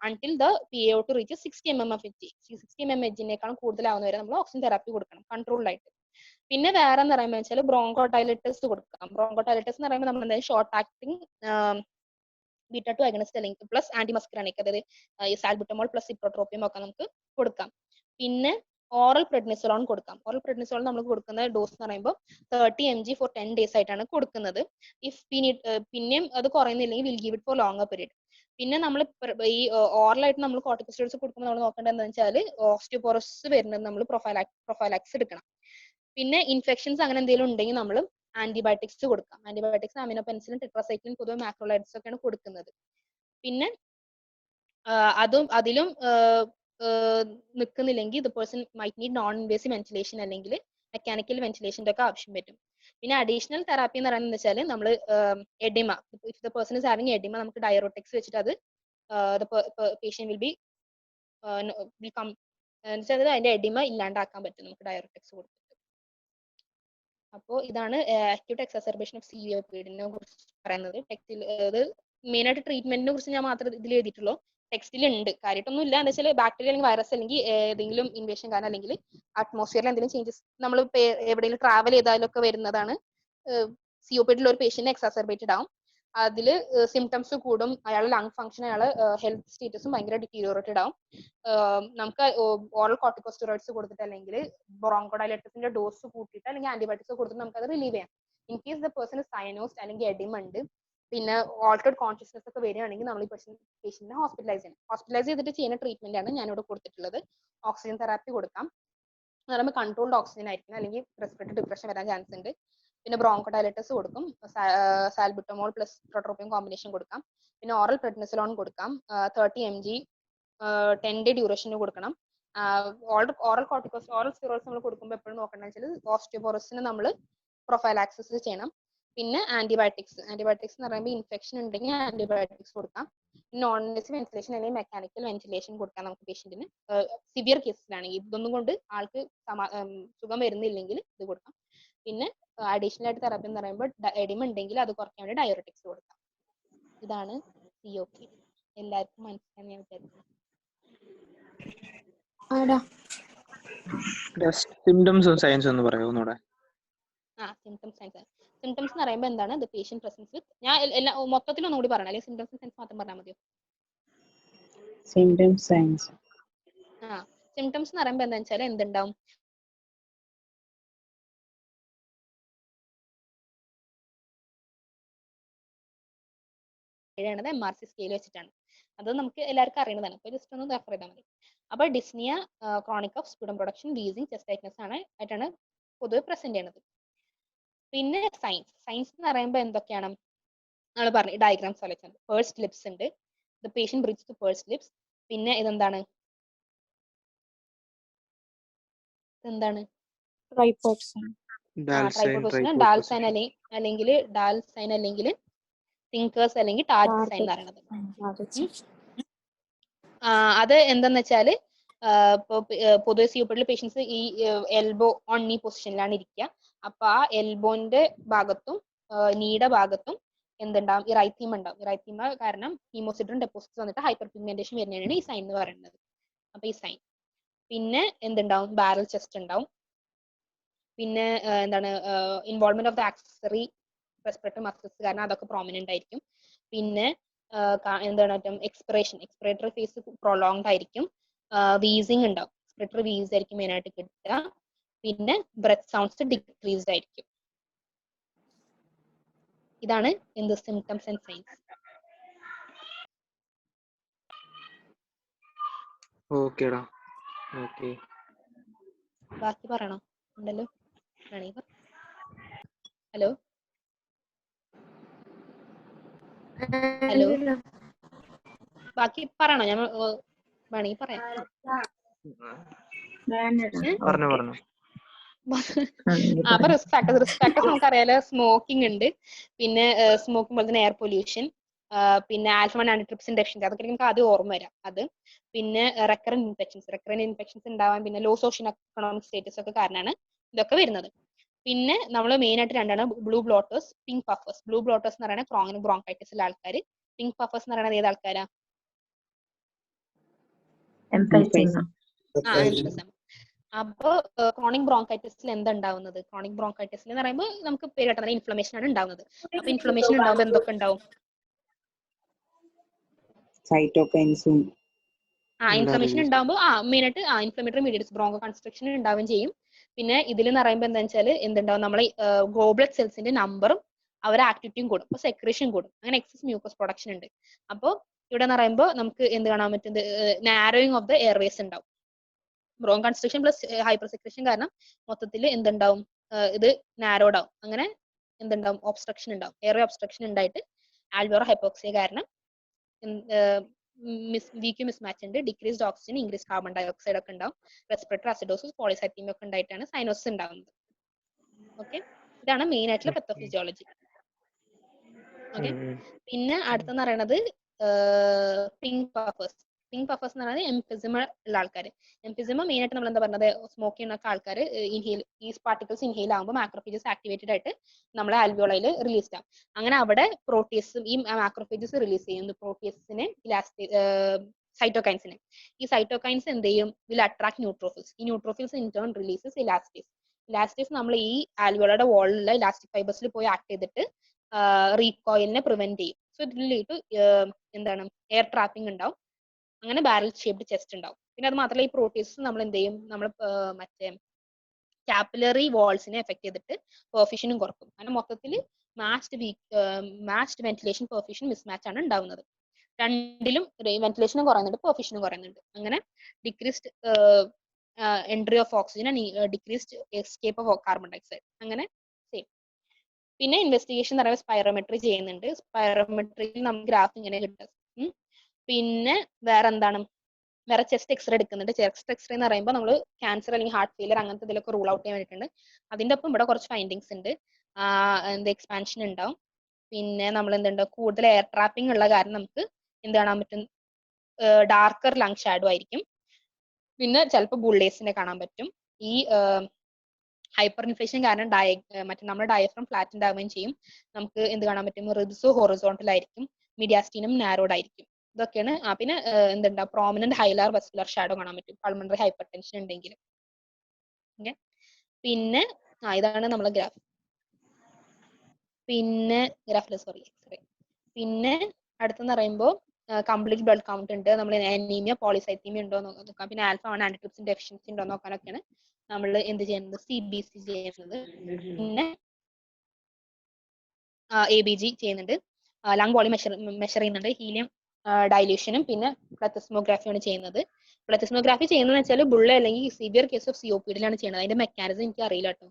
until the PaO2 reach 60 mm of Hg. 60 mm Hg കൂടുതലാവുന്ന വരെ നമ്മൾ ഓക്സിജൻ തെറാപ്പി കൊടുക്കണം കൺട്രോൾഡ് ആയിട്ട്. പിന്നെ വേറെ എന്ന് പറയുമ്പോൾ വെച്ചാൽ ബ്രോങ്കോഡൈലറ്റസ് കൊടുക്കാം. ബ്രോങ്കോഡൈലറ്റസ് എന്ന് പറയുമ്പോൾ നമ്മൾ എന്തായാലും ഷോർട്ട് ആക്ടിങ് ബീറ്റ 2 അഗണിസ്റ്റ് അല്ലെങ്കിൽ പ്ലസ് ആന്റിമസ്കറാനിക്, അതായത് സാൽബുട്ടമോൾ പ്ലസ് ഇപ്രോട്രോപ്പിയം ഒക്കെ നമുക്ക് കൊടുക്കാം. പിന്നെ ഓറൽ പ്രെഡ്നിസോളോൺ കൊടുക്കാം. ഓറൽ പ്രെഡ്നിസോളോൺ നമ്മൾ കൊടുക്കുന്ന ഡോസ് എന്ന് പറയുമ്പോൾ 30 mg ഫോർ 10 days ആയിട്ടാണ് കൊടുക്കുന്നത്. ഇഫ് പിന്നെയും അത് കുറയുന്നില്ലെങ്കിൽ will give it for longer period. പിന്നെ നമ്മൾ ഈ ഓറലായിട്ട് നമ്മൾ കോർട്ടിക്കോസ്റ്റോയിഡ്സ് കൊടുക്കുമ്പോൾ നമ്മൾ നോക്കേണ്ടത് എന്താണെന്ന് വെച്ചാൽ ഓസ്റ്റിയോപോറോസിസ് വരുന്നത് നമ്മൾ പ്രൊഫൈലാക്സ് എടുക്കണം. പിന്നെ ഇൻഫെക്ഷൻസ് അങ്ങനെ എന്തെങ്കിലും ഉണ്ടെങ്കിൽ നമ്മൾ ആന്റിബയോട്ടിക്സ് കൊടുക്കാം. ആന്റിബയോട്ടിക്സ് അമിനോപെൻസിലിൻ, ടെട്രാസൈക്ലിൻ, പൊതുവെ മാക്രോലൈഡ്സ് ഒക്കെയാണ് കൊടുക്കുന്നത്. പിന്നെ അതിലും നിൽക്കുന്നില്ലെങ്കിൽ the person might need non invasive ventilation അല്ലെങ്കിൽ മെക്കാനിക്കൽ വെന്റിലേഷൻ്റെ ഒക്കെ ആവശ്യം വരും. പിന്നെ അഡീഷണൽ തെറാപ്പി എന്ന് പറയുന്നത് വെച്ചാൽ നമ്മൾ oedema, if the person is having oedema, നമുക്ക് ഡയറോട്ടിക്സ് വെച്ചിട്ട് അത് പേഷ്യൻ വിൽ കം അതിന്റെ എഡിമ ഇല്ലാണ്ടാക്കാൻ പറ്റും നമുക്ക് ഡയറോട്ടിക്സ് കൊടുത്തിട്ട്. അപ്പോൾ ഇതാണ് അക്യൂട്ട് എക്സാസർബേഷൻ ഓഫ് സിഒപിഡിനെ കുറിച്ച് പറയുന്നത്. ടെക്സ്റ്റിൽ അത് മെയിൻ ആയിട്ട് ട്രീറ്റ്മെന്റിനെ കുറിച്ച് ഞാൻ മാത്രം ഇതിൽ എഴുതിയിട്ടുള്ളൂ. ടെക്സ്റ്റിൽ ഉണ്ട്, കാര്യമായിട്ടൊന്നും ഇല്ല. എന്താ വെച്ചാൽ ബാക്ടീരിയ അല്ലെങ്കിൽ വൈറസ് അല്ലെങ്കിൽ ഏതെങ്കിലും ഇൻവേഷൻ കാരണം അല്ലെങ്കിൽ അറ്റ്മോസ്ഫിയറിൽ എന്തെങ്കിലും ചേഞ്ചസ് നമ്മൾ എവിടെയെങ്കിലും ട്രാവൽ ചെയ്താലൊക്കെ വരുന്നതാണ്. സിഒപിഡിയിൽ ഒരു പേഷ്യന്റ് എക്സാസർബേറ്റഡ് ആവും. അതിൽ സിംറ്റംസ് കൂടും, അയാളുടെ ലങ് ഫംഗ്ഷൻ, അയാളെ ഹെൽത്ത് സ്റ്റേറ്റസും ഭയങ്കര ഡിറ്റീരിയോറേറ്റഡ് ആവും. നമുക്ക് ഓറൽ കോർട്ടിക്കോസ്റ്റെറോയിഡ്സ് കൊടുത്തിട്ട് അല്ലെങ്കിൽ ബ്രോങ്കോഡൈലേറ്റസിന്റെ ഡോസ് കൂട്ടിയിട്ട് അല്ലെങ്കിൽ ആന്റിബയോട്ടിക്സ് കൊടുത്തിട്ട് നമുക്ക് അത് റിലീവ് ചെയ്യാം. ഇൻ കേസ് ദ പേഴ്സൺ സയനോസ്ഡ് അല്ലെങ്കിൽ എഡിമ ഉണ്ട്, പിന്നെ ഓൾട്ടേഡ് കോൺഷ്യസ്നസ് ഒക്കെ വരികയാണെങ്കിൽ നമ്മൾ ഈ പേഷ്യന്റിനെ ഹോസ്പിറ്റലൈസ് ചെയ്യണം. ഹോസ്പിറ്റലൈസ് ചെയ്തിട്ട് ചെയ്യുന്ന ട്രീറ്റ്മെന്റ് ആണ് ഞാനിവിടെ കൊടുത്തിട്ടുള്ളത്. ഓക്സിജൻ തെറാപ്പി കൊടുക്കാം. എന്ന് പറയുമ്പോൾ കൺട്രോൾഡ് ഓക്സിജൻ ആയിരിക്കണം, അല്ലെങ്കിൽ റെസ്പിറേറ്ററി ഡിപ്രഷൻ വരാൻ ചാൻസ് ഉണ്ട്. പിന്നെ ബ്രോങ്കോഡൈലേറ്റസ് കൊടുക്കും, സാൽബുറ്റമോൾ പ്ലസ് പ്രോട്രോപ്പിയം കോമ്പിനേഷൻ കൊടുക്കാം. പിന്നെ ഓറൽ പ്രെഡ്നിസോളോൺ കൊടുക്കാം, 30 mg 10 day ഡ്യൂറേഷന് കൊടുക്കണം. ഓറൽ സ്റ്റിറോയിഡ്സ് നമ്മൾ കൊടുക്കുമ്പോൾ എപ്പോഴും നോക്കേണ്ടത് വെച്ചാൽ ഓസ്റ്റിയോപോറോസിന് നമ്മൾ പ്രൊഫൈലാക്സിസ് ചെയ്യണം. പിന്നെ ആന്റിബയോട്ടിക്സ് എന്ന് പറയുമ്പോൾ ഇൻഫെക്ഷൻ ഉണ്ടെങ്കിൽ ആന്റിബയോട്ടിക്സ് കൊടുക്കാം. നോൺ ഇൻവേസീവ് വെന്റിലേഷൻ അല്ലെങ്കിൽ മെക്കാനിക്കൽ വെന്റിലേഷൻ കൊടുക്കാം നമുക്ക് പേഷ്യന്റിന്. സിവിയർ കേസിലാണെങ്കിൽ ഇതൊന്നും കൊണ്ട് ആൾക്ക് സുഖം വരുന്നില്ലെങ്കിൽ ഇത് കൊടുക്കാം. പിന്നെ അഡീഷണൽ ആയിട്ട് തെറാപ്പി എന്ന് പറയുമ്പോൾ എഡിമ ഉണ്ടെങ്കിൽ അത് കുറയ്ക്കാൻ വേണ്ടി ഡയറോട്ടിക്സ് കൊടുക്കാം. ഇതാണ് സിഒപി. എല്ലാവർക്കും മനസ്സിലാക്കാൻ ഞാൻ വിചാരിക്കുന്നു. സിംറ്റംസും സയൻസും ഒന്ന് പറയാമോ ഒന്നുകൂടെ? സിംറ്റംസ് എന്ന് പറയുമ്പോൾ എന്താണ്? ദ പേഷ്യന്റ് പ്രസൻസ് വിത്ത്, ഞാൻ മൊത്തത്തിൽ ഒന്നുകൂടി പറയണം, അല്ലെങ്കിൽ സിംറ്റംസും സയൻസ് മാത്രം പറഞ്ഞാൽ മതിയോ? Symptoms science. സിംറ്റംസ് എന്ന് പറയുമ്പോൾ എന്താ വെച്ചാൽ എന്തുണ്ടാവും? MRC സ്കെയിൽ വെച്ചിട്ടാണ്. അത് നമുക്ക് എല്ലാവർക്കും അറിയുന്നതാണ്. അപ്പോൾ ജസ്റ്റ് ഒന്ന് റെഫർ ചെയ്താൽ മതി. അപ്പോൾ dyspnoea, chronic of sputum production, wheezing, chest tightness ആയിട്ടാണ് പൊതുവെ പ്രസന്റ് ചെയ്യുന്നത്. പിന്നെ സയൻസ് എന്ന് പറയുമ്പോൾ എന്തൊക്കെയാണ് നമ്മൾ പറഞ്ഞു? ഡയഗ്രാംസ് വരയ്ക്കുന്നത്, പേഴ്സ്ഡ് ലിപ്സ് ഉണ്ട്, the patient breathes to pursed lips. പിന്നെ ഇതെന്താണ്? ഡാൽ സൈൻ അല്ലെങ്കിൽ തിങ്കേഴ്സ് അല്ലെങ്കിൽ ടാർജറ്റ് സൈൻ എന്ന് പറയുന്നത്. അത് എന്താന്ന് വെച്ചാല് പൊതുവെ സിഒപിഡിയിൽ പേഷ്യൻസ് ഈ എൽബോ ഓൺ നീ പൊസിഷനിലാണ് ഇരിക്കുക. അപ്പൊ ആ എൽബോന്റെ ഭാഗത്തും നീയുടെ ഭാഗത്തും എന്തുണ്ടാവും? ഇറൈത്തീമ ഉണ്ടാവും. ഇറൈത്തീമ കാരണം ഹീമോസിഡ്രിൻ ഡെപ്പോസിറ്റ്സ് വന്നിട്ട് ഹൈപ്പർ പിഗ്മെന്റേഷൻ വരുന്നതാണ് ഈ സൈൻ എന്ന് പറയുന്നത്. അപ്പൊ ഈ സൈൻ. പിന്നെ എന്തുണ്ടാവും? ബാരൽ ചെസ്റ്റ് ഉണ്ടാവും. പിന്നെ എന്താണ്? Involvement of the accessory respiratory muscles കാരണം അതൊക്കെ പ്രോമിനന്റ് ആയിരിക്കും. പിന്നെ എന്താണ്? എക്സ്പിറേറ്ററി ഫേസ് പ്രൊലോങ്ഡ് ആയിരിക്കും. വീസിങ് ഉണ്ടാവും. എക്സ്പിറേറ്ററി വീസ് ആയിരിക്കും മെയിൻ ആയിട്ട് കിട്ടുക. പിന്നെ ബ്രെത്ത് സൗണ്ട്സ് ഡിക്രീസ്ഡ് ആയിരിക്കും. ഇതാണ് എന്ത്? Symptoms and signs. ഓക്കേടാ. ഓക്കേ, ബാക്കി പറയണോ? ഉണ്ടല്ലോ. ഹലോ ബാക്കി പറയണോ? ഞാൻ വേണമെങ്കിൽ പറയാം. പറഞ്ഞു. അപ്പൊ റിസ്ക് ഫാക്ടേഴ്സ് നമുക്കറിയാലോ. സ്മോക്കിംഗ് ഉണ്ട്, പിന്നെ സ്മോക്കിംഗ് പോലെ തന്നെ എയർ പൊല്യൂഷൻ, പിന്നെ ആൽഫ-1 ആന്റിട്രിപ്സിൻ ഡെഫിഷ്യൻസി, അതൊക്കെ നമുക്ക് ആദ്യം ഓർമ്മ വരാം. അത് പിന്നെ റെക്കറന്റ് ഇൻഫെക്ഷൻസ് ഉണ്ടാവാൻ, പിന്നെ ലോ സോഷ്യൽ എക്കണോമിക് സ്റ്റേറ്റസ് ഒക്കെ കാരണമാണ് ഇതൊക്കെ വരുന്നത്. പിന്നെ നമ്മൾ മെയിൻ ആയിട്ട് രണ്ടാണ്: ബ്ലൂ ബ്ലോട്ടേഴ്സ്, പിങ്ക് പഫേഴ്സ്. ബ്ലൂ ബ്ലോട്ടേഴ്സ് എന്ന് പറയുന്നത് ക്രോണിക് ബ്രോങ്കൈറ്റിസിലെ ആൾക്കാർ. പിങ്ക് പഫേഴ്സ് എന്ന് പറയുന്നത് ഏത് ആൾക്കാരാ? അപ്പൊ ക്രോണിക് ബ്രോങ്കൈറ്റിസിൽ എന്താ ഉണ്ടാവുന്നത്? ക്രോണിക് ബ്രോങ്കൈറ്റിസിൽ എന്ന് പറയുമ്പോൾ നമുക്ക് പേര് കേട്ടത് ഇൻഫ്ലമേഷൻ ആണ് ഉണ്ടാവുന്നത്. അപ്പൊ ഇൻഫ്ലമേഷൻ ഉണ്ടാവുമ്പോൾ എന്തൊക്കെ ഉണ്ടാവും? സൈറ്റോകൈൻസും ഇൻഫ്ലമേഷൻ ഉണ്ടാകുമ്പോൾ മെയിനായിട്ട് ഇൻഫ്ലമേറ്ററി മീഡിയറ്റ്സ് ബ്രോങ്കോ കൺസ്ട്രക്ഷൻ ഉണ്ടാവുകയും ചെയ്യും. പിന്നെ ഇതിൽ എന്ന് പറയുമ്പോൾ എന്താ വെച്ചാൽ എന്തുണ്ടാവും, നമ്മളെ ഗ്ലോബ്ലഡ് സെൽസിന്റെ നമ്പറും അവരെ ആക്ടിവിറ്റിയും കൂടും, അപ്പോൾ സെക്രേഷൻ കൂടും, അങ്ങനെ എക്സസ് മ്യൂക്കസ് പ്രൊഡക്ഷൻ ഉണ്ട്. അപ്പോൾ ഇവിടെ എന്ന് പറയുമ്പോൾ നമുക്ക് എന്ത് കാണാൻ പറ്റുന്നത്, നാരോയിങ് ഓഫ് ദ എയർവേസ് ഉണ്ടാവും. ബ്രോങ്ക് കൺസ്ട്രക്ഷൻ പ്ലസ് ഹൈപ്പർ സെക്രേഷൻ കാരണം മൊത്തത്തിൽ എന്തുണ്ടാവും, ഇത് നാരോഡ് ആവും, അങ്ങനെ എന്തുണ്ടാവും, ഒബ്സ്ട്രക്ഷൻ ഉണ്ടാവും, എയർവേ ഒബ്സ്ട്രക്ഷൻ ഉണ്ടായിട്ട് ആൽവിയോളർ ഹൈപ്പോക്സിയ കാരണം വിക്ക് മിസ്മാച്ച് ഉണ്ട്, decreased oxygen, increase carbon dye oxide ഒക്കെ ഉണ്ടാവും, റെസ്പിറേറ്ററി അസിഡോസിസ്, പോളിസൈത്തീമിയ ഒക്കെ ഉണ്ടായിട്ടാണ് സൈനോസിസ് ഉണ്ടാവുന്നത്. ഓക്കെ, ഇതാണ് മെയിൻ ആയിട്ടുള്ള പത്തോഫിസിയോളജി. ഓക്കെ, പിന്നെ അടുത്തെന്ന് പറയുന്നത് പിങ്ക് പഫേഴ്സ്. പിങ്ക് പഫേഴ്സ് എന്ന് പറയുന്നത് എംഫിസിമ ഉള്ള ആൾക്കാർ. എംഫിസിമ മെയിൻ ആയിട്ട് നമ്മൾ എന്താ പറഞ്ഞത്, സ്മോക്ക് ചെയ്യുന്ന ആൾക്കാർ ഇൻഹെയിൽ ഈ പാർട്ടിക്കിൾസ് ഇൻഹെയിൽ ആകുമ്പോൾ മാക്രോഫേജസ് ആക്ടിവേറ്റഡ് ആയിട്ട് നമ്മളെ ആൽവിയോളയിൽ റിലീസ് ആവും. അങ്ങനെ അവിടെ പ്രോട്ടീസും ഈ മാക്രോഫേജസ് റിലീസ് ചെയ്യുന്നു പ്രോട്ടീസിനെ, സൈറ്റോകൈൻസിനെ. ഈ സൈറ്റോകൈൻസ് എന്ത് ചെയ്യും, വിൽ അട്രാക്ട് ന്യൂട്രോഫിൽസ്. ഈ neutrophils in turn releases elastase. Elastase നമ്മൾ ഈ ആൽവിയോളയുടെ വാളിലുള്ള ഇലാസ്റ്റിക് ഫൈബേഴ്സിൽ പോയി ആക്ട് ചെയ്തിട്ട് റീകോയിലിനെ പ്രിവെന്റ് ചെയ്യും. സോ ഇതിൽ ലീഡ് എന്താണ്, എയർ ട്രാപ്പിംഗ് ഉണ്ടാവും, അങ്ങനെ ബാരൽ ഷേപ്ഡ് ചെസ്റ്റ് ഉണ്ടാവും. പിന്നെ അത് മാത്രമല്ല ഈ പ്രോട്ടീസ് നമ്മൾ എന്ത് ചെയ്യും, നമ്മൾ മറ്റേ കാപ്പിലറി വാൾസിനെ എഫക്ട് ചെയ്തിട്ട് പെർഫ്യൂഷനും കുറക്കും. അങ്ങനെ മൊത്തത്തിൽ മാച്ച്ഡ് വെന്റിലേഷൻ പെർഫ്യൂഷൻ മിസ്മാച്ച് ആണ് ഉണ്ടാവുന്നത്. രണ്ടിലും വെന്റിലേഷനും കുറയുന്നുണ്ട്, പെർഫ്യൂഷനും കുറയുന്നുണ്ട്. അങ്ങനെ decreased entry of oxygen and decreased escape of carbon dioxide, അങ്ങനെ സെയിം. പിന്നെ ഇൻവെസ്റ്റിഗേഷൻ എന്ന് പറയുമ്പോൾ സ്പൈറോമെട്രി ചെയ്യുന്നുണ്ട്. സ്പൈറോമെട്രിയിൽ നമുക്ക് ഗ്രാഫ് ഇങ്ങനെ കിട്ടും. പിന്നെ വേറെ എന്താണ്, വേറെ ചെസ്റ്റ് എക്സ്റേ എടുക്കുന്നുണ്ട്. ചെസ്റ്റ് എക്സ്റേ എന്ന് പറയുമ്പോൾ നമ്മൾ ക്യാൻസർ അല്ലെങ്കിൽ ഹാർട്ട് ഫെയിലർ അങ്ങനത്തെ ഇതിലൊക്കെ റൂൾ ഔട്ട് ചെയ്യാൻ വേണ്ടിയിട്ടുണ്ട്. അതിൻ്റെ ഒപ്പം ഇവിടെ കുറച്ച് ഫൈൻഡിങ്സ് ഉണ്ട്, എന്ത് എക്സ്പാൻഷൻ ഉണ്ടാവും. പിന്നെ നമ്മൾ എന്തുണ്ട്, കൂടുതൽ എയർ ട്രാപ്പിംഗ് ഉള്ള കാരണം നമുക്ക് എന്ത് കാണാൻ പറ്റും, ഡാർക്കർ ലങ് ഷാഡോ ആയിരിക്കും. പിന്നെ ചിലപ്പോൾ ബുള്ളേസിനെ കാണാൻ പറ്റും. ഈ ഹൈപ്പർ ഇൻഫ്ലേഷൻ കാരണം മറ്റേ നമ്മുടെ ഡയഫ്രം ഫ്ലാറ്റൻഡ് ആവുകയും ചെയ്യും. നമുക്ക് എന്ത് കാണാൻ പറ്റും, റിബ്സ് ഹൊറിസോണ്ടൽ ആയിരിക്കും, മീഡിയാസ്റ്റീനം നാരോഡ് ആയിരിക്കും. ഇതൊക്കെയാണ്. പിന്നെ എന്തുണ്ടാ, പ്രോമിനന്റ് ഹൈലാർ വെസ്കുലർ ഷാഡോ കാണാൻ പറ്റും പൾമണറി ഹൈപ്പർ ടെൻഷൻ ഉണ്ടെങ്കിൽ. ഓക്കെ, പിന്നെ ഇതാണ് നമ്മളെ ഗ്രാഫ്. പിന്നെ എക്സ്റേ. പിന്നെ അടുത്തെന്ന് പറയുമ്പോൾ കംപ്ലീറ്റ് ബ്ലഡ് കൗണ്ട് ഉണ്ട്, നമ്മൾ അനീമിയ പോളിസൈത്തീമിയ ഉണ്ടോ നോക്കാം. പിന്നെ ആൽഫ 1 ആന്റിട്രിപ്സിൻ ഡെഫിഷ്യൻസി ഉണ്ടോ നോക്കാനൊക്കെയാണ് നമ്മൾ എന്ത് ചെയ്യുന്നത്, CBC ചെയ്യുന്നത്. പിന്നെ ABG ചെയ്യുന്നുണ്ട്, ലങ് വോളിയം മെഷർ ചെയ്യുന്നുണ്ട്, ഹീലിയം ഡൈല്യൂഷനും പിന്നെ പ്ലത്തിസ്മോഗ്രാഫിയാണ് ചെയ്യുന്നത്. പ്ലത്തിസ്മോഗ്രാഫി ചെയ്യുന്നത് വെച്ചാൽ ബുള്ള അല്ലെങ്കിൽ സിവിയർ കേസ് ഓഫ് COPD-ലാണ് ചെയ്യുന്നത്. അതിന്റെ മെക്കാനിസം എനിക്ക് അറിയില്ല കേട്ടോ.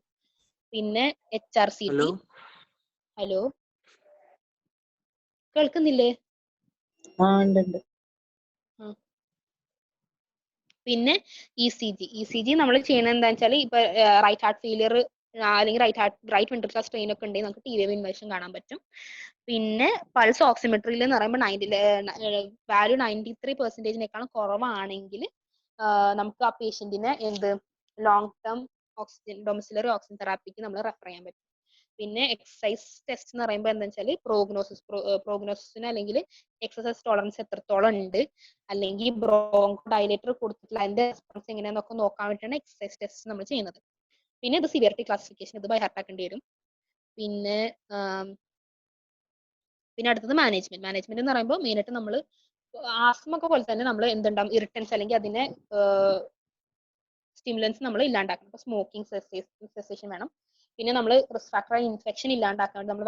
പിന്നെ HRCT. ഹലോ, കേൾക്കുന്നില്ലേ? പിന്നെ ECG നമ്മൾ ചെയ്യണത് എന്താ വെച്ചാൽ ഇപ്പൊ റൈറ്റ് ഹാർട്ട് ഫെയിലിയർ അല്ലെങ്കിൽ റൈറ്റ് വെൻട്രിക്കുലർ സ്ട്രെയിൻ ഒക്കെ ഉണ്ടെങ്കിൽ നമുക്ക് TWV ഇൻവേർഷൻ കാണാൻ പറ്റും. പിന്നെ പൾസ് ഓക്സിമെട്രിയിൽ എന്ന് പറയുമ്പോൾ വാല്യൂ 93%-നേക്കാളും കുറവാണെങ്കിൽ നമുക്ക് ആ പേഷ്യന്റിനെ long term oxygen domiciliary oxygen തെറാപ്പിക്ക് നമ്മൾ റെഫർ ചെയ്യാൻ പറ്റും. പിന്നെ എക്സസൈസ് ടെസ്റ്റ് എന്ന് പറയുമ്പോൾ എന്താ വെച്ചാൽ പ്രോഗ്നോസിസിന് അല്ലെങ്കിൽ എക്സസൈസ് ടോളറൻസ് എത്രത്തോളം ഉണ്ട്, അല്ലെങ്കിൽ ബ്രോങ്കോ ഡയലേറ്റർ കൊടുത്തിട്ടുള്ള അതിന്റെ റെസ്പോൺസ് എങ്ങനെയാണെന്നൊക്കെ നോക്കാൻ വേണ്ടിയിട്ടാണ് എക്സസൈസ് ടെസ്റ്റ് നമ്മൾ ചെയ്യുന്നത്. പിന്നെ ഇത് സിവിയറിറ്റി ക്ലാസിഫിക്കേഷൻ, ഇത് ബൈ ഹാർട്ട് ആക്കേണ്ടി വരും. പിന്നെ അടുത്തത് മാനേജ്മെന്റ് എന്ന് പറയുമ്പോൾ മെയിനായിട്ട് നമ്മൾ ആസ്മ ഒക്കെ പോലെ തന്നെ നമ്മൾ എന്തുണ്ടാവും, ഇറിറ്റൻസ് അല്ലെങ്കിൽ അതിനെ സ്റ്റിമുലൻസ് നമ്മൾ ഇല്ലാണ്ടാക്കണം. സ്മോക്കിംഗ് സെസേഷൻ വേണം. പിന്നെ നമ്മൾ റിസ്ക് ഫാക്ടർ ഇൻഫെക്ഷൻ ഇല്ലാണ്ടാക്കാൻ നമ്മൾ